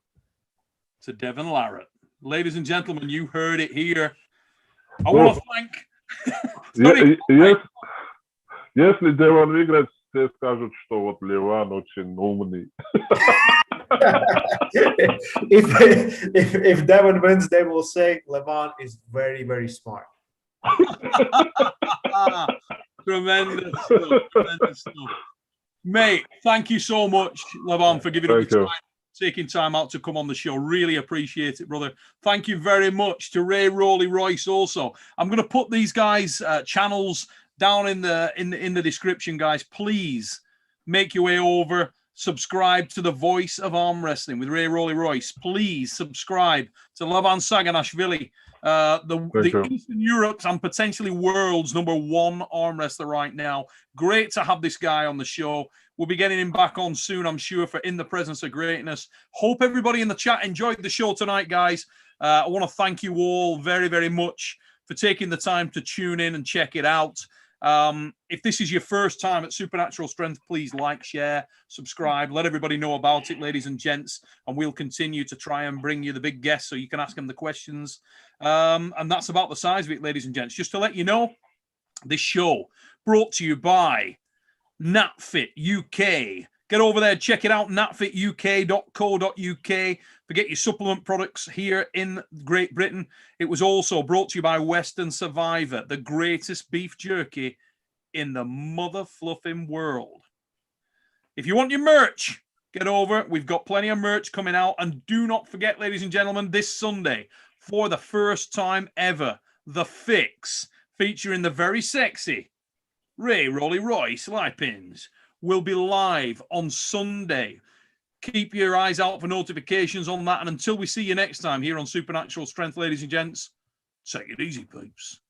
to Devon Larratt. Ladies and gentlemen, you heard it here. I want to thank... Если Девон выиграет, все скажут, что вот Леван очень умный. if Devon wins, they will say Levan is very, very smart. Tremendous stuff. Mate, thank you so much, Levan, for giving up your time, taking time out to come on the show. Really appreciate it, brother. Thank you very much to Ray Rowley Royce also. I'm going to put these guys' channels down in the description, guys. Please make your way over. Subscribe to the Voice of Arm Wrestling with Ray Rowley Royce. Please subscribe to Levan Saginashvili, the Eastern Europe's and potentially world's #1 arm wrestler right now. Great to have this guy on the show. We'll be getting him back on soon, I'm sure, for In the Presence of Greatness. Hope everybody in the chat enjoyed the show tonight, guys. I want to thank you all very, very much for taking the time to tune in and check it out. If this is your first time at Supernatural Strength, please like, share, subscribe, let everybody know about it, ladies and gents, and we'll continue to try and bring you the big guests so you can ask them the questions. And that's about the size of it, ladies and gents. Just to let you know, this show brought to you by NATFIT UK. Get over there, check it out, natfituk.co.uk. Forget your supplement products here in Great Britain. It was also brought to you by Western Survivor, the greatest beef jerky in the mother fluffing world. If you want your merch, get over. We've got plenty of merch coming out. And do not forget, ladies and gentlemen, this Sunday, for the first time ever, The Fix, featuring the very sexy Ray Rowley Royce Lipins, will be live on Sunday. keep your eyes out for notifications on that. And until we see you next time here on Supernatural Strength, ladies and gents, take it easy, peeps.